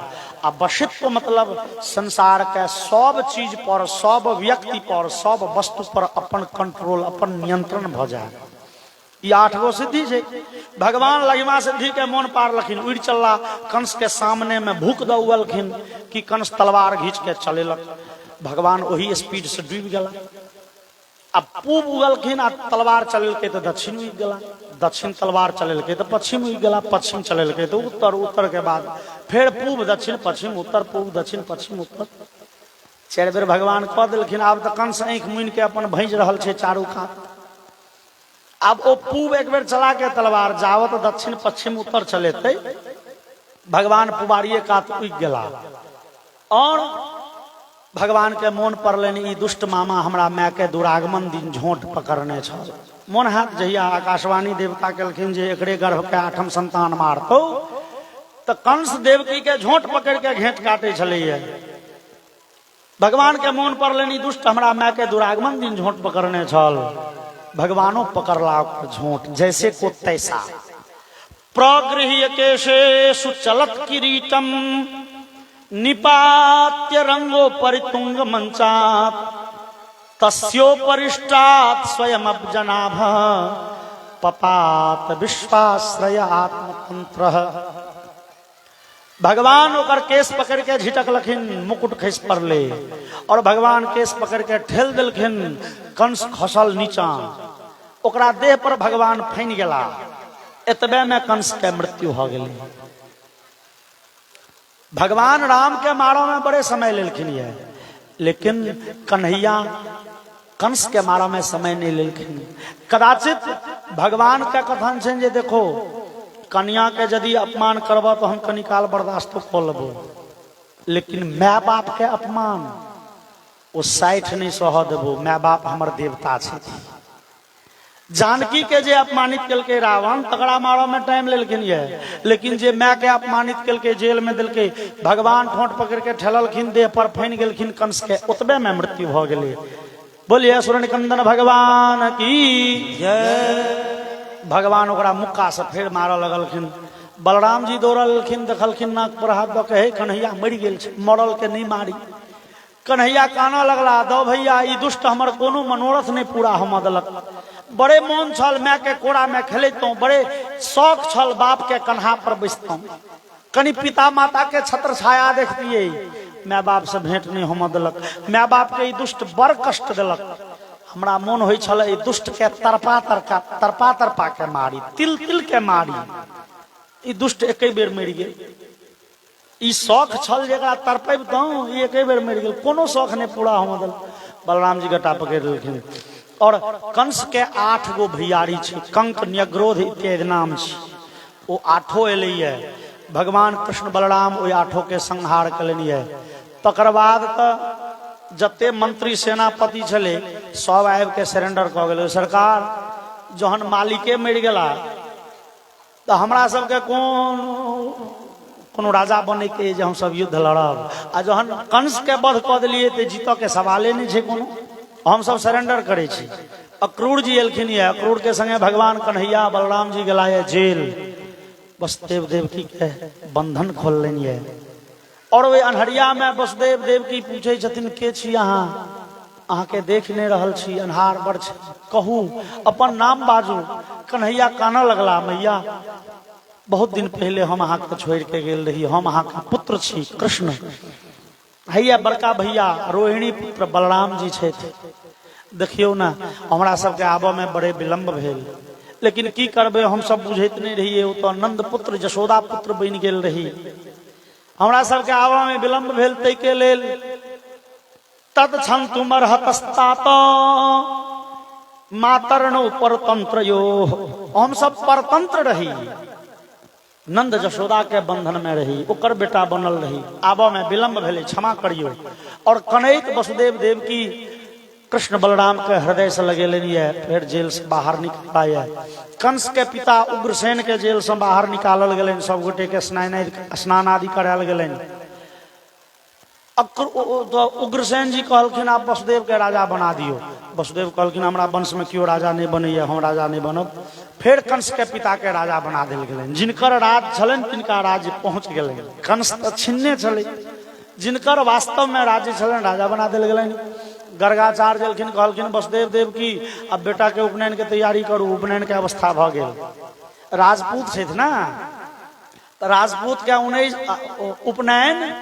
आ वशित्व मतलब संसार के सब चीज पर, सब व्यक्ति पर, सब वस्तु पर अपन कंट्रोल, अपन नियंत्रण भ जाए। ये 8 गो सिद्धि है। भगवान लहिमा सिद्धि के मोन पार लखिन, उड़ चलला कंस के सामने में भूख दउलखिन कि कंस तलवार घींच के चलेलक। भगवान वही स्पीड से डूब गला। अब पूब उगलखिन आ तलवार चलेलके तो दक्षिण उग गला, दक्षिण तलवार चलेलके तो पश्चिम उग गला, पश्चिम चलेलके तो उत्तर, उत्तर के बाद फिर पूब दक्षिण पश्चिम उत्तर, पूब दक्षिण पश्चिम उत्तर। 4 बेर भगवान कह देलखिन। आब तो कंस आंख मुनि के अपन भैंज रहल छे चारू कात। अब वो पूब एक बेर चला के तलवार जावत दक्षिण पश्चिम उत्तर चलेते, भगवान पुबारिये कात उग गला। और भगवान के मोन पड़लन ई दुष्ट मामा हमरा माय के दुरागमन दिन झोंट पकड़ने छल। मोन हाथ जहिया आकाशवाणी देवता केलखिन जे एकरे गर्भ के 8म संतान मारतो, तो कंस देवकी के झोंट पकड़ के घेंट काटे छलैया। भगवान के मोन पड़लन ई दुष्ट हमरा माय के दुरागमन दिन झोंट पकड़ने छल। भगवानो पकड़ला झोंट जैसे को तैसा। प्रगृह्य केशे सुचलत किरीटम निपात्य रंगो परितुंग मंचात तस्योपरिष्टात् स्वयं अब्जनाभ पपात विश्वाश्रय आत्मतंत्र। भगवान ओकर केस पकड़ के झिटक लखिन, मुकुट खस पड़ले और भगवान केस पकड़ के ठेल दिलखिन। कंस खसल नीचा, ओकरा देह पर भगवान फैन गेला। एतबे में कंस के मृत्यु हो गेली। भगवान राम के मारो में बड़े समय लेलखिन है, लेकिन कन्हैया कंस के मारो में समय नहीं लेलखिन। कदाचित भगवान का कथन छे जे देखो कन्या के यदि अपमान करबो तो हम कनिकाल बर्दाश्त तो कर लेबो, लेकिन माय बाप के अपमान वो 60 नहीं सह देबो। माय बाप हमर देवता छे। जानकी के जे अपमानित कलके रावण, तगड़ा मारो में टाइम लेलखिन है, लेकिन जे माय के अपमानित कलके जेल में दिलके, भगवान ठोंठ पकड़ के ठेललखिन, देह पर फैन गेलखिन कंस के, उतबे में मृत्यु हो गेले। बोलिए असुर निकंदन भगवान की जय। भगवान ओकरा मुक्का से फिर मारऽ लगलखिन। बलराम जी दौड़लखिन, देखलखिन नाक पर हाथ दऽ के, हे कन्हैया मरि गेल छै, मरल के नहीं मारी। कन्हैया काना लगला, दो भैया ई दुष्ट हमर कोनो मनोरथ नहीं पूरा हम देलक। बड़े मोन छल माय के कोड़ा में खेलतों, बड़े शौक छल बाप के कन्हा पर बैसतों, कनी पिता माता के छत्र छाया देखतिए। माय बाप से भेंट नहीं हम देलक। माय बाप के ई दुष्ट बड़ कष्ट देलक। हमरा मोन होई छल ई दुष्ट के तरपा तरपा के मारी, तिल तिल के मारी। ई दुष्ट एके बेर मरि गेल। ई शौक छल जेकरा तरपेबतों, ई एके बेर मरि गेल। कोनो शौक नहीं पूरा हम देल। बलराम जी गटा पकड़ लेलखिन। और कंस के 8 गो भैयारी छे, कंक न्यग्रोध इत्यादि नाम छे। वो 8 एलिए। भगवान कृष्ण बलराम ओई 8 के संहार कलनिए। तकर बाद तो जते मंत्री सेनापति छले सब आबि के सरेंडर क गेले। सरकार जहन मालिके मरि गेला तो हमरा सबके कोनो राजा बने के जे हम सब युद्ध लड़ब। आ जहन कंस के वध क देलिए तो जीत के सवाले नहीं छे कोनो, हम सब सरेंडर करे छी। अक्रूर जी एलखिन है, अक्रूर के संगे भगवान कन्हैया बलराम जी गेला है जेल। वसुदेव देवकी के बंधन खोल लेनी है। और वे अनहरिया में वसुदेव देवकी पूछे छथिन के छी अहाँ के देख नहीं रहल छी, अन्हार बड़ छै, कहू अपन नाम बाजू। कन्हैया काना लगला, मैया बहुत दिन पहले हम अहाँ के छोड़ के गेल रही, हम अहाँ के पुत्र छी कृष्ण। हैया बड़का भैया रोहिणी पुत्र बलराम जी छे। देखियो ना हमरा सबके आबऽ में बड़े विलम्ब भेल, लेकिन की करबे हम सब बुझैत नहीं रहिए। वो तो नंद पुत्र यशोदा पुत्र बन गेल रही, हमरा सबके आबऽ में विलम्ब भेल। तै के लेल तत्क्षण तुमर हतस्तात मातरनो परतंत्र यो, हम सब परतंत्र रही, नंद यशोदा के बंधन में रही, ओकर बेटा बनल रही। आबऽ में विलम्ब भेले, क्षमा करियो। और कनैत वसुदेव देवकी कृष्ण बलराम के हृदय से लगेलनी है, फिर जेल से बाहर निकल आया। कंस के पिता उग्रसेन के जेल से बाहर निकालल गेलन, सब गोटे के स्नान आदि करायल गेलन। उग्रसेन जी कहलखिन आप वसुदेव के राजा बना दियो। वसुदेव कहलखिन हमरा वंश में क्यों राजा नहीं बनैया, हम राजा नहीं बनब। फिर कंस के पिता के राजा बना देल गेलनि। जिनकर राज छलनि तिनका राज्य पहुंच गेलनि। कंस तऽ छिन्ने छलै, जिनकर वास्तव में राज्य छलनि राजा बना देल गेलनि। गर्गाचार्य जलखिन, कहलखिन वसुदेव देव की अब बेटा के उपनयन के तैयारी करू। उपनयन के अवस्था भ गेल। राजपूत छथि ना, तऽ राजपूत के 19 उपनयन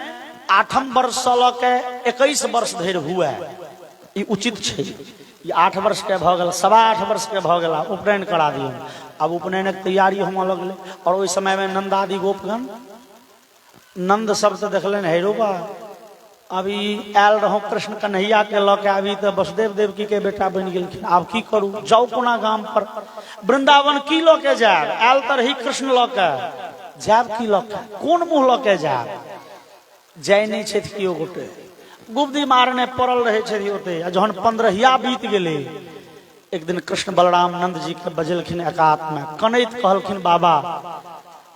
8म वर्ष से लऽ के 21 वर्ष धरि हुए, ई उचित छै। ई 8 वर्ष के भ गेल, 8.25 वर्ष के भ गेला, उपनयन करा दियौ। अब उपनयनक तैयारी होमऽ लगलै। और ओहि समय में नंदादि गोपगण, नंद सब तऽ देखलनि हे रोबा अभी आयल रहूं कृष्ण कन्हैया के लऽ के, अभी तऽ वसुदेव देवकी के बेटा बनि गेलखिन, आब की करू? जाउ कोना गाम पर, वृंदावन की लऽ के जायब? आयल तऽ रही कृष्ण लऽ के, जायब की लऽ के? कोन मुँह लऽ के जायब? जाय नहीं छथि कियो गोटे, गुब्दी मारने पड़ल रहे छथि ओते। जहन 15 बीत गेले, एक दिन कृष्ण बलराम नंद जी के बजेलखिन एकात में, कनैत कहलखिन बाबा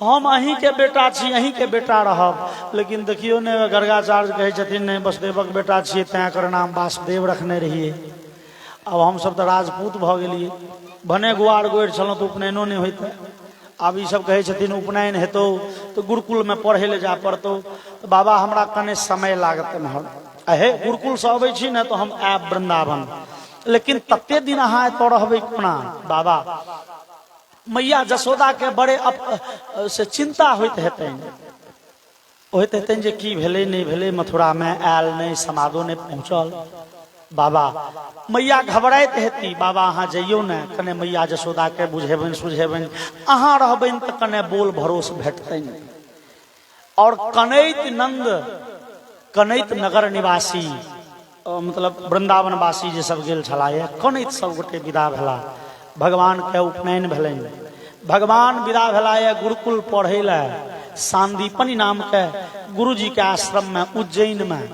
हम अहीं के बेटा छी, अहीं के बेटा रहब। लेकिन देखियो ने गर्गाचार्य कहे छथिन नहीं वसुदेवक बेटा छियै, तें एकर नाम वासुदेव रखने रहिए। अब हम सब तो राजपूत भ गेलिए, भने गुआर गोड़ छलौं तो उपनयनो नहीं होइते। अब ई सब कहे छथिन उपनयन हेतौ तो गुरुकुल में पढ़े ले जा पड़तौ। तो बाबा हमरा कने समय लागत एम्हर, अहे गुरुकुल से अबै छी ने तो हम आयब वृंदावन, लेकिन तते दिन अहाँ एतऽ रहबै कोना? बाबा मैया जसोदा के बड़े से चिंता होइत हेतनि जे की भेलै नहीं भेलै, मथुरा में आयल नहीं, समादो नहीं पहुंचल। बाबा मैया घबराइत हेती। बाबा अहाँ जइयो ने, कने मैया जसोदा के बुझेबनि सुझेबनि, अहाँ रहबनि तऽ कने बोल भरोस भेटतनि। और कनैत नंद, कनैत नगर निवासी, मतलब वृंदावन वासी जे सब गेल छलाह, कनैत सब गोटे विदा भेला। भगवान के उपनयन भेलनि। भगवान विदा भेला गुरुकुल पढ़े ला। सांदीपनि नाम के गुरु जी के आश्रम में उज्जैन में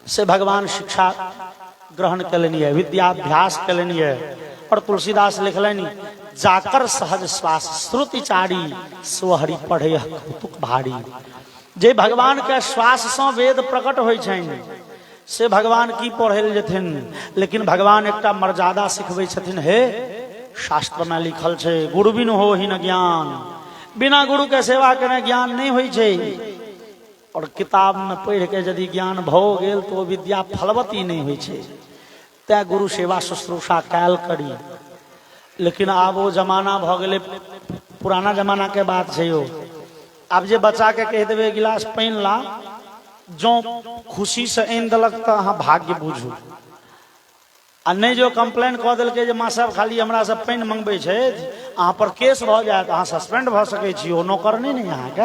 से भगवान शिक्षा ग्रहण कलनि है, विद्याभ्यास कलनि है। और तुलसीदास लिखलनि जाकर सहज श्वास श्रुतिचारी, स्वहरि पढ़े कौतुक भारी। जे भगवान के श्वास से वेद प्रकट होय छनि से भगवान की पढ़े जेथिन। लेकिन भगवान एकटा मर्यादा सिखबै छथिन। हे शास्त्र में लिखल छे गुरु बिन हो ही न ज्ञान, बिना गुरु के सेवा करने ज्ञान नहीं होय छे। और किताब में पढ़ के यदि ज्ञान भो गेल तो विद्या फलवती नहीं होय छे। तै गुरु सेवा शुश्रूषा कैल करी। लेकिन आब वो जमाना भ गेले, पुराना जमाना के बात छे यो। अब जे बच्चा के कह देवे गिलास पानी ला, जो खुशी से आनि देलक तो अहाँ भाग्य बुझू। आ नहीं जो कंप्लेन कह दिलकै जे माँ साहब खाली हमरा से पानी मंगबै छै, अहाँ पर केस भ जायत, अहाँ सस्पेंड भ सकै छी, ओ नौकर नहीं अहाँ के।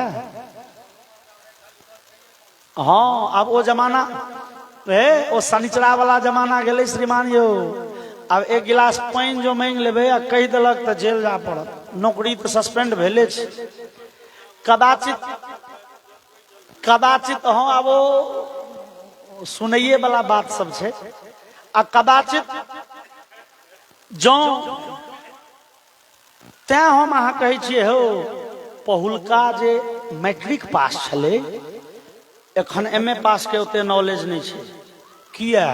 हाँ अब वो जमाना ओ शनिचरा वाला जमाना गेलै श्रीमान यो। अब एक गिलास पानी जो मांग लेबै आ कह दिलक तो जेल जा पड़त, नौकरी तो सस्पेंड भेले छै। कदाचित हाँ अब वो सुनैये वाला बात सब छै। आ कदाचित जो तैं हम अहाँ कहै छियै हो, पहिलका जे मैट्रिक पास छलै, एखन एमए पास के ओते नॉलेज नहीं छै। किया?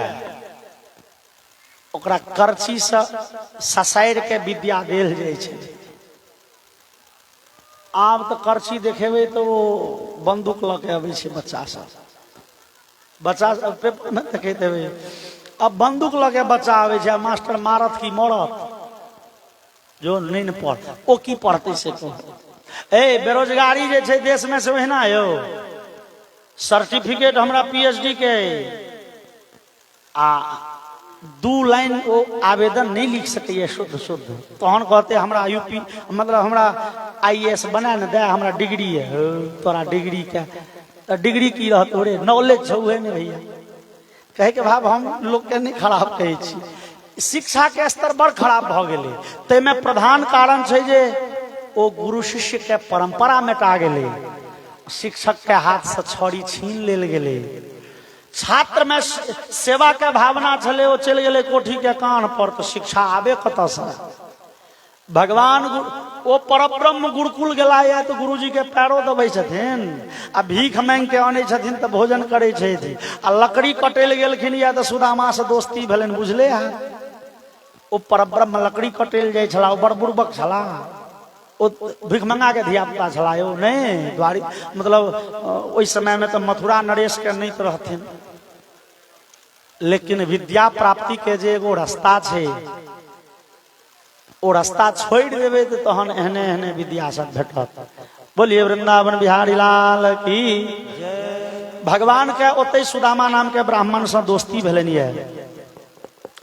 ओकरा करची से ससाइर के विद्या देल जाय छै। आब तो करची देखेबै तो वो बंदूक लऽ के अबै छै बच्चा सब। बच्चा सब पेपर में देखैत हेबै, अब बंदूक लऽ के बच्चा आबै छै, मास्टर मारत की मरत, जो नहीं पढ़ ओ की पढ़ते से कह। ए बेरोजगारी जे छै देश में से ओहिना यो। सर्टिफिकेट हमरा पीएचडी के आ 2 लाइन वो आवेदन नहीं लिख सके शुद्ध शुद्ध, तहन कहते हमरा यूपी मतलब हमरा आईएएस बना न दे, हमरा डिग्री है। तोरा डिग्री के डिग्री की रहत रे, नॉलेज छुए नहीं भैया। कहे के भाव हम लोग के नहीं खराब कहे छी, शिक्षा के स्तर बड़ खराब भ गेले। तै में प्रधान कारण छै जे ओ गुरु शिष्य के परंपरा मेटा गेले, शिक्षक के हाथ से छड़ी छीन लेल गेले। छात्र में सेवा के भावना छले, वो चल गेले कोठी के कान पर, तो शिक्षा आबे कत से? भगवान वो परब्रह्म गुरुकुल गेला है तो गुरुजी के पैरों दबे छथिन, आ भीख मांग के आने छथिन तो भोजन करे छथिन। आ लकड़ी कटेल गेलखिन या तो सुदामा से दोस्ती भेलन, बुझले है। ओ परब्रह्म लकड़ी कटेल जाय छला, ओ बड़ बुर्बक छला, ओ भिखमंगा के धिया पुता छला यौ नहीं द्वारी मतलब ओहि समय में तो मथुरा नरेश के नहीं रहथिन, लेकिन विद्या प्राप्ति के जे एगो रास्ता छे ओ रास्ता छोड़ देवे तो तहन एहने एहने विद्या सब भेटत। बोलिए वृंदावन बिहारी लाल की। भगवान के ओते सुदामा नाम के ब्राह्मण से दोस्ती भेलनि है।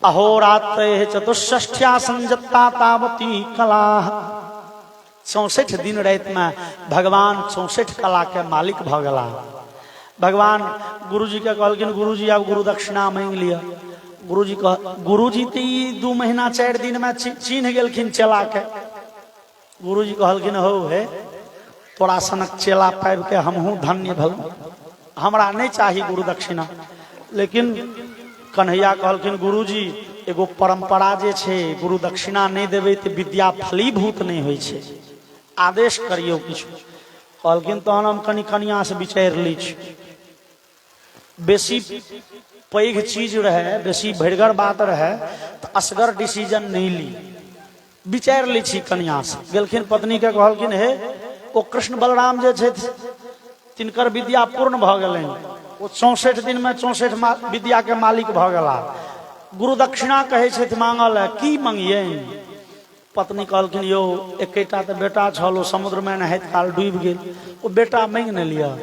अहोरात्र चतुष्ष्ठ्या संजत्ता तावती कला, 64 दिन रात में भगवान 64 कला के मालिक भ गला। भगवान गुरुजी के कहलखिन गुरुजी अब गुरु दक्षिणा मांग लिया। गुरुजी तो 2 महीना 4 दिन में चिन्ह गेलखिन चेला के। गुरुजी कहलखिन हो हे तोरा सनक चेला पाबि के हमहू धन्य भल, हमरा नहीं चाही गुरु दक्षिणा। लेकिन कन्हैया कहलखिन गुरुजी एगो परंपरा जे छे गुरु दक्षिणा नहीं देवे तो विद्या फलीभूत नहीं होय छे, आदेश करियो किछु। कहलखिन तहन हम कनि कनिया से विचार ली छी। बेसी पैघ चीज रहे, बेसी भड़गर बात रहे तो असगर डिसीजन नहीं ली, विचार ली छी कनिया से। गेलखिन पत्नी के कहलखिन हे ओ कृष्ण बलराम जे छे तिनकर विद्या पूर्ण भ गेलनि, वो 64 दिन में 64 विद्या के मालिक भ गेला। गुरु दक्षिणा कहे छथि मांगल है, की मंगिए? पत्नी कहलखिन यो एकेटा तो बेटा छल, समुद्र में नहाइत काल डूब गेल, वो बेटा मांग न लिया।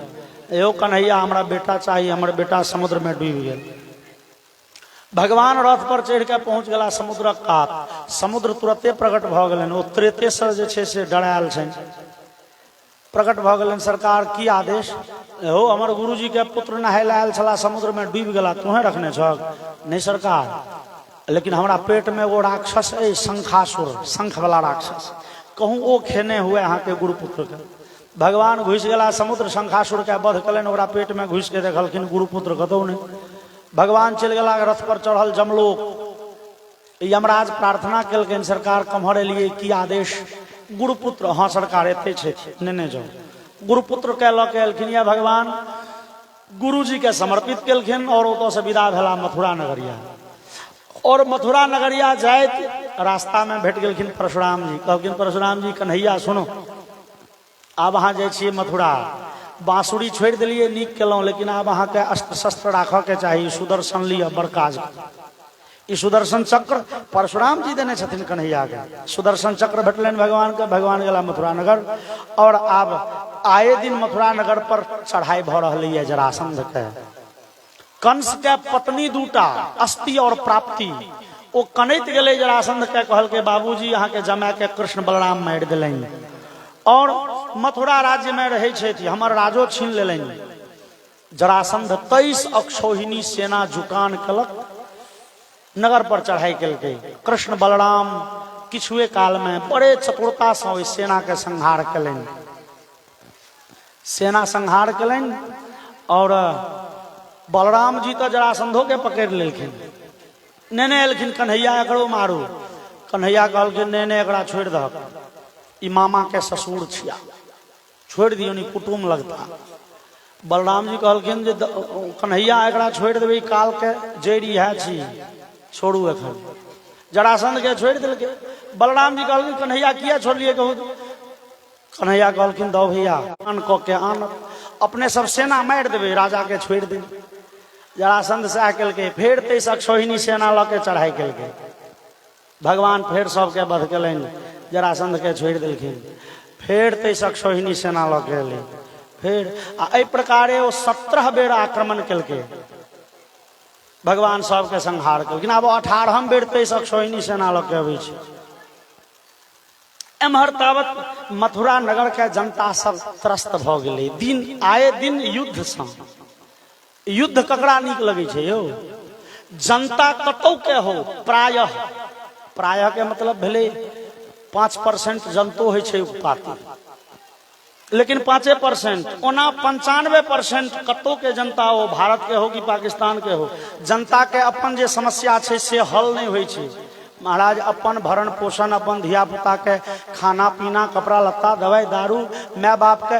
यो कन्हैया हमरा बेटा चाहिए, हमर बेटा समुद्र में डूब गेल। भगवान रथ पर चढ़ के पहुंच गला समुद्रक कात। समुद्र तुरते प्रकट भ गेलनि, ओ त्रेतेश्वर जे छे से डरायल छनि। प्रकट भ गेलनि सरकार की आदेश? हो हमर गुरुजी के पुत्र नहाय आयल छला, समुद्र में डूब गेला, तुहे रखने छक? नहीं सरकार, लेकिन हमरा पेट में वो राक्षस है शंखासुर, शंख वाला राक्षस, कहूँ वो खेने हुए अहाँ के गुरुपुत्र के। भगवान घुस गला समुद्र, शंखासुर के वध कलन, ओकरा पेट में घुस के देखलखिन गुरुपुत्र कतौ नहीं। भगवान चल गला रथ पर चढ़ल जमलोक। यमराज प्रार्थना कलखिन सरकार कम्हर एलिए की आदेश? गुरुपुत्र, हाँ सरकार एते छे, नेने जाओ। गुरुपुत्र के लऽ के एलखिन या भगवान गुरुजी के समर्पित केलखिन और ओतऽ से विदा भेला मथुरा नगरिया। और मथुरा नगरिया जाइत रास्ता में भेट गेलखिन परशुराम जी। कहलखिन परशुराम जी कन्हैया सुनो, आब अहाँ जाइ छियै मथुरा, बांसुरी छोड़ दिलिए नीक केलौं, लेकिन आब अहाँ के अस्त्र शस्त्र राखऽ के चाही, सुदर्शन लिअ बड़ काज। ई सुदर्शन चक्र परशुराम जी देने छथिन कन्हैया के। सुदर्शन चक्र भेटलनि भगवान के। भगवान गेला मथुरा नगर और आब आए दिन मथुरा नगर पर चढ़ाई भ रहलै है जरासंध के। कंस के पत्नी 2टा अस्ति और प्राप्ति, ओ कनैत गेलै जरासंध के, कहलकै बाबूजी अहाँ के जमाय के कृष्ण बलराम मारि देलनि और मथुरा राज्य में रहै छथि, हमर राजो छीन लेलनि। जरासंध 23 अक्षौहिणी सेना जुकान कलक, नगर पर चढ़ाई केलकै। कृष्ण बलराम किछुए काल में बड़े चतुरता से ओहि सेना के संहार कलनि। सेना संहार कलनि और बलराम जी तो जरासंधो के पकड़ लेलखिन। नेने एलखिन कन्हैया एकरो मारू। कन्हैया कहलखिन नेने एकरा छोड़ दहक, ई मामा के ससुर छिया, छोड़ दियो नी कुटुम लगता। बलराम जी कहलखिन जे कन्हैया एकरा छोड़ देबै, काल के जड़ी है छी, छोड़ू एखन। जरासंध के छोड़ दिलकै। बलराम जी कहलखिन कन्हैया किया छोड़लिए? कहू। कन्हैया कहलखिन दो भैया आन क के आन, अपने सब सेना मारि देबै, राजा के छोड़ दे। जरासंध सएह केलकै, फेर 23 अक्षौहिणी सेना लऽ के चढ़ाई केलकै। भगवान फेर सबके वध केलनि, जरासंध के छोड़ देलखिन। फेर 23 अक्षौहिणी सेना लऽ के एलै। फेर एहि प्रकारे ओ 17 बेर आक्रमण केलकै। भगवान सबके संहार केलखिन। आब 18हम बेर 23 अक्षौहिणी सेना लऽ के अबै छै। एम्हर तावत मथुरा नगर के जनता सब त्रस्त भ गेलै। दिन आए दिन युद्ध सँ। युद्ध ककरा नीक लगै छै यौ? जनता कतौ के हो, प्रायः, प्रायः के मतलब भेलै 5% जनतो होइ छै उत्पाती, लेकिन 5%, ओना 95% कतौ के जनता हो, भारत के हो कि पाकिस्तान के हो, जनता के अपन जे समस्या छै से हल नहीं होइ छै। महाराज अपन भरण पोषण, अपन धिया पुता के खाना पीना, कपड़ा लत्ता, दवाई दारू, माय बाप के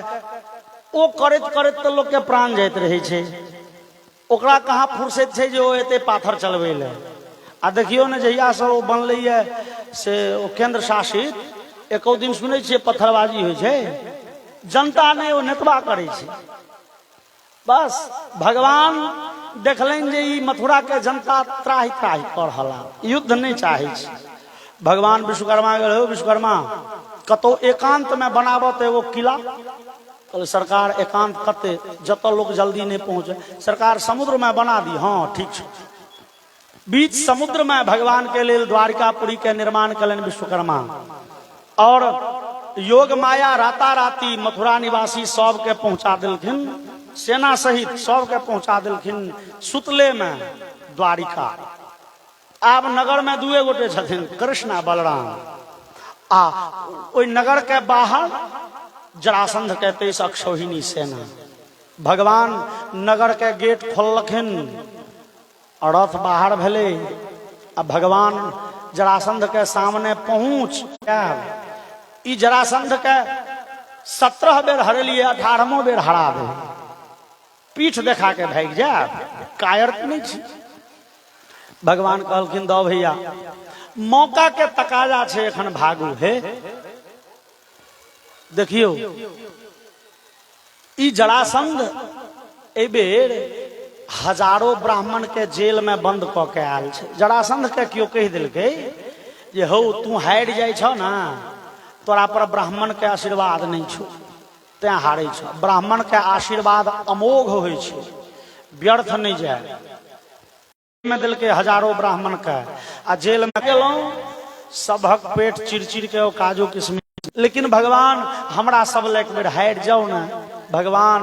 ओ करैत करैत तो लोग के प्राण जाइत रहे छै। ओकरा कहाँ फुर्सत छै जे ओ एते पाथर चलबै ले। आ देखियो ने जहिया से वो बनलै है से ओ केंद्र शासित एको दिन सुनै छियै पत्थरबाजी होइ छै, जनता नहीं वो नेतबा करे छै। बस भगवान देखलनि जे ई मथुरा के जनता त्राहि त्राहि कर रहला, युद्ध नहीं चाहे छै। भगवान विश्वकर्मा गेल, हो विश्वकर्मा कतौ एकांत में बनाबत एगो किला। कहले सरकार एकांत कते जत लोग जल्दी नहीं पहुंचे, सरकार समुद्र में बना दी। हाँ ठीक है। बीच समुद्र में भगवान के लिए द्वारिकापुरी के निर्माण कलन विश्वकर्मा, और योग माया राताराती मथुरा निवासी सब के पहुंचा दिलखिन, सेना सहित सब के पहुंचा दिलखिन सुतले में द्वारिका। आब नगर में दुए गोटे छथिन, कृष्ण आ बलराम। आ ओई नगर के बाहर जरासंध के 23 अक्षौहिणी सेना। भगवान नगर के गेट खोललखिन, रथ बाहर भेले। आ भगवान जरासंध के सामने पहुंच ई जरासंध के 17 बेर हरेलिए, 18वां बेर हरा दे, पीठ देखा के भाग जाए, कायर नहीं छी। भगवान कहलखिन दो भैया मौका के तकाजा छे, एखन भागू हे। देखियो ई जरासंध ए बेर हजारों ब्राह्मण के जेल में बंद क के आयल छे। जरासंध के क्यों कह दिलके जे हो तू हारि जाय छ ना, तोरा पर ब्राह्मण के आशीर्वाद नहीं छो, ते हारे छ। ब्राह्मण के आशीर्वाद अमोघ होय छे, व्यर्थ नहीं जाए। में दिल के हजारों ब्राह्मण के आ जेल में गेलौं, सबक पेट चिरचिर के ओ काजू किशमिश। लेकिन भगवान हमरा सब ले एक बेर हारि जाओ ना। भगवान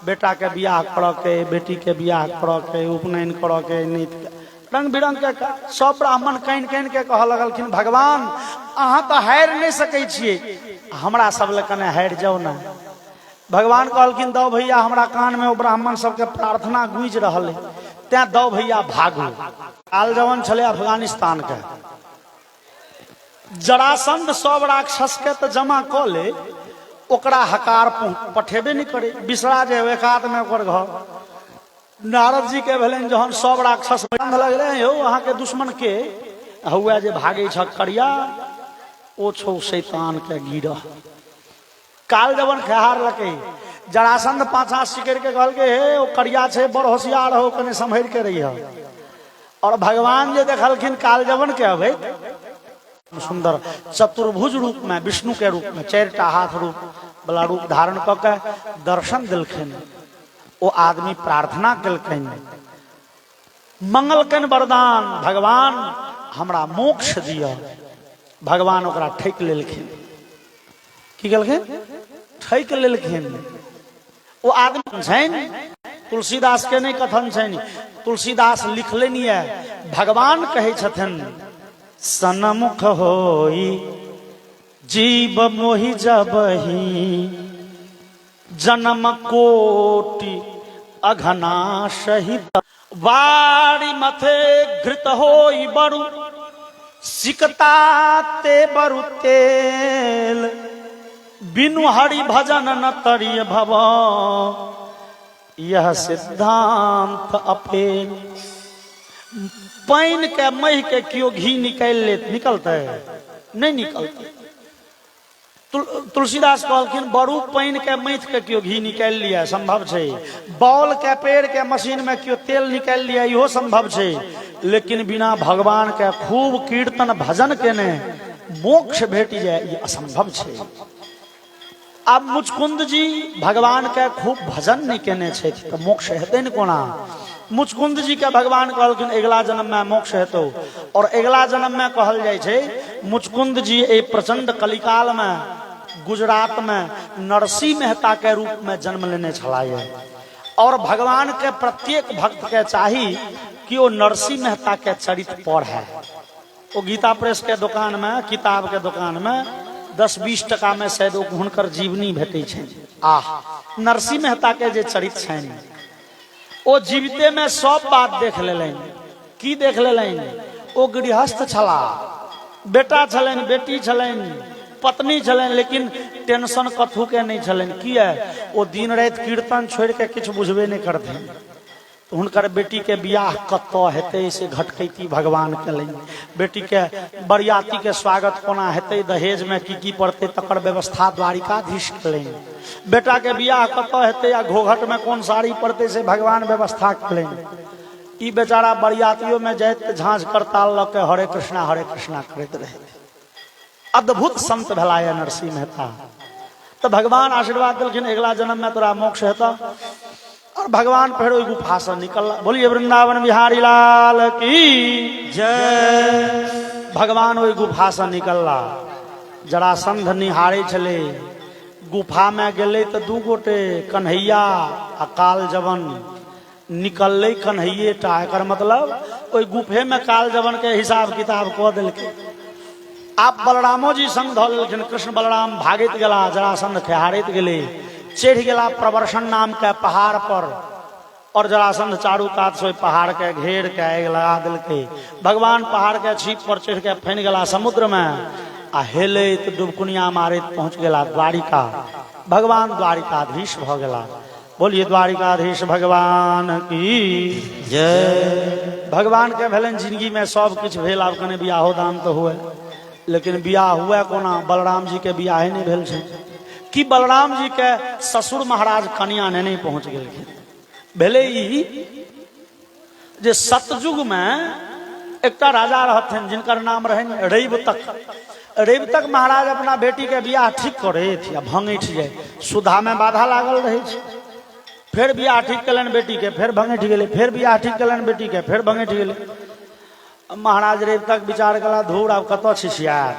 बेटा के बियाह कर के, बेटी के बियाह कर के, उपनयन कर के, नीति रंग बिरंग के सब ब्राह्मण कान कान के कह लगलखिन भगवान अहाँ तो हारि नहीं सकै छियै, हमरा सब ले कने हारि जाओ ना। भगवान कहलखिन दो भैया हमरा कान में ओ ब्राह्मण सबके प्रार्थना गूंज रहल है, त्या दो भैया भागू। काल जवन छले अफगानिस्तान के, जरासंध सब राक्षस के तो जमा क ले, ओकरा हकार पठेबे नहीं करे। बिसरा जे एकात में ओकर घर। नारद जी के भेलन जहन सब राक्षस बंध लगले, हो अहाँ के दुश्मन के हुआ जे भागे छ करिया, ओ छौ शैतान के गिरह। काल जवन खेहार लके, जरासंध पाछा सिकर के कहल के हे ओ करिया छे, बड़ होशियार हो, कने संभल के रही हो। और भगवान जे देखलखिन काल जवन के अबे सुंदर चतुर्भुज रूप में, विष्णु के रूप में, 4टा हाथ रूप वाला रूप धारण क के दर्शन दिलखिन। ओ आदमी प्रार्थना कलखिन, मंगल कन वरदान भगवान हमरा मोक्ष दिया। भगवान ओकरा ठेक लेलखिन। की कहलखिन? ठेक लेलखिन। वो आदमी छन, तुलसीदास के नहीं कथन छन, तुलसीदास लिखलेनी है। भगवान कहे छथिन सनमुख होई जीव मोहि जबहि, जन्म कोटि अघना सहित। वारी मथे घृत होई बरु, सिकता ते बरु तेल। बिनु हरि भजन न तरिय भव, यह सिद्धांत अपेन। पाइन के मह के क्यों घी निकलते नहीं निकलते। तुलसीदास कहलखिन बरू पाइन के मथ के क्यों घी निकाल लिया संभव छे, बॉल के पेड़ के मशीन में क्यों तेल निकाल लिया इहो संभव छे, लेकिन बिना भगवान के खूब कीर्तन भजन के ने मोक्ष भेट जाए ये असंभव छे। अब मुचकुंद जी भगवान के खूब भजन नहीं केने छे तो मोक्ष हेतै न कोना। मुचकुंद जी के भगवान कहलखिन अगला जन्म में मोक्ष हेतौ, और अगला जन्म में कहल जाय छे मुचकुंद जी ए प्रचंड कलिकाल में गुजरात में नरसिंह मेहता के रूप में जन्म लेने छलाए। और भगवान के प्रत्येक भक्त के चाही कि वो नरसिंह मेहता के चरित्र पढ़े। वो गीता प्रेस के दुकान में, किताब के दुकान में 10-20 टका में शायद हुनकर जीवनी भेटे छे। नरसिंह मेहता के जे चरित्र छनि ओ जीविते में सब बात देख लेलैन। की देख लेलैन? ओ गृहस्थ छला, बेटा छलैन, बेटी छलैन, पत्नी छलैन, लेकिन टेंशन कथू के नहीं छलैन। किया? वो दिन रात कीर्तन छोड़ के किछ बुझबे नहीं करथिन। तो हुनकर बेटी के बियाह कत हेतै से घटकैती भगवान कलैन। बेटी के बरियाती के स्वागत कोना हेतै, दहेज में की पड़तै तकर व्यवस्था द्वारिकाधीश कलैन। बेटा के बियाह कत हेतै आ घोघट में कौन साड़ी पड़तै से भगवान व्यवस्था कलैन। ई बेचारा बरियातियों में जाइत झांझ करताल ल के हरे कृष्णा करैत रहे। अद्भुत संत भेलाय नरसिंह मेहता। तो भगवान आशीर्वाद दिलखिन अगला जन्म में तोरा मोक्ष हेता। और भगवान फिर ओई गुफा से निकल। बोलिए वृंदावन बिहारी लाल की जय। भगवान ओई गुफा से निकलला। जरासंध निहारे चले। गुफा में गेले तो दू गोटे कन्हैया आ काल जवन निकल कन्हैये टा। एकर मतलब ओई गुफे में काल जवन के हिसाब किताब कह दिलके। आप बलरामो जी संग धो लेलखिन। कृष्ण बलराम भागैत गेला, जरासंध खेहारैत गेले। चढ़ गेला प्रवर्षण नाम के पहाड़ पर और जरासंध चारू कात से पहाड़ के घेर के आग लगा दिलके। भगवान पहाड़ के छीप पर चढ़ के फैन गेला समुद्र में आ हेलैत डुबकुनिया मारैत पहुंच गेला द्वारिका। भगवान द्वारिकाधीश भ गेला। बोलिए द्वारिकाधीश भगवान की जय। भगवान के भेलन जिंदगी में सब कुछ भेल। आब कने बियाहो दान तो हुए, लेकिन बियाह हुए कोना? बलराम जी के बियाह नहीं भेल छै कि बलराम जी के ससुर महाराज कन्या ने नहीं पहुंच गेलखिन। भेले ई जे सतयुग में एकटा राजा रहथिन जिनकर नाम रहन रवितक। रवितक महाराज अपना बेटी के बियाह ठीक करे थी, भंगैठ जाए, सुधा में बाधा लागल रहे छै। फिर बियाह ठीक कलन बेटी के, फिर भंगैठ गेले। फिर बियाह ठीक कलन बेटी के, फिर भंगैठ गेले। महाराज रवितक विचार कला, धूर आब कत छिसियार।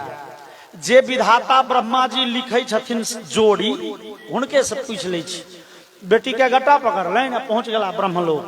जे विधाता ब्रह्मा जी लिखे छथिन जोड़ी, हुनके से पूछ ले छी। बेटी के गट्टा पकड़ लेन, पहुंच गला ब्रह्मलोक।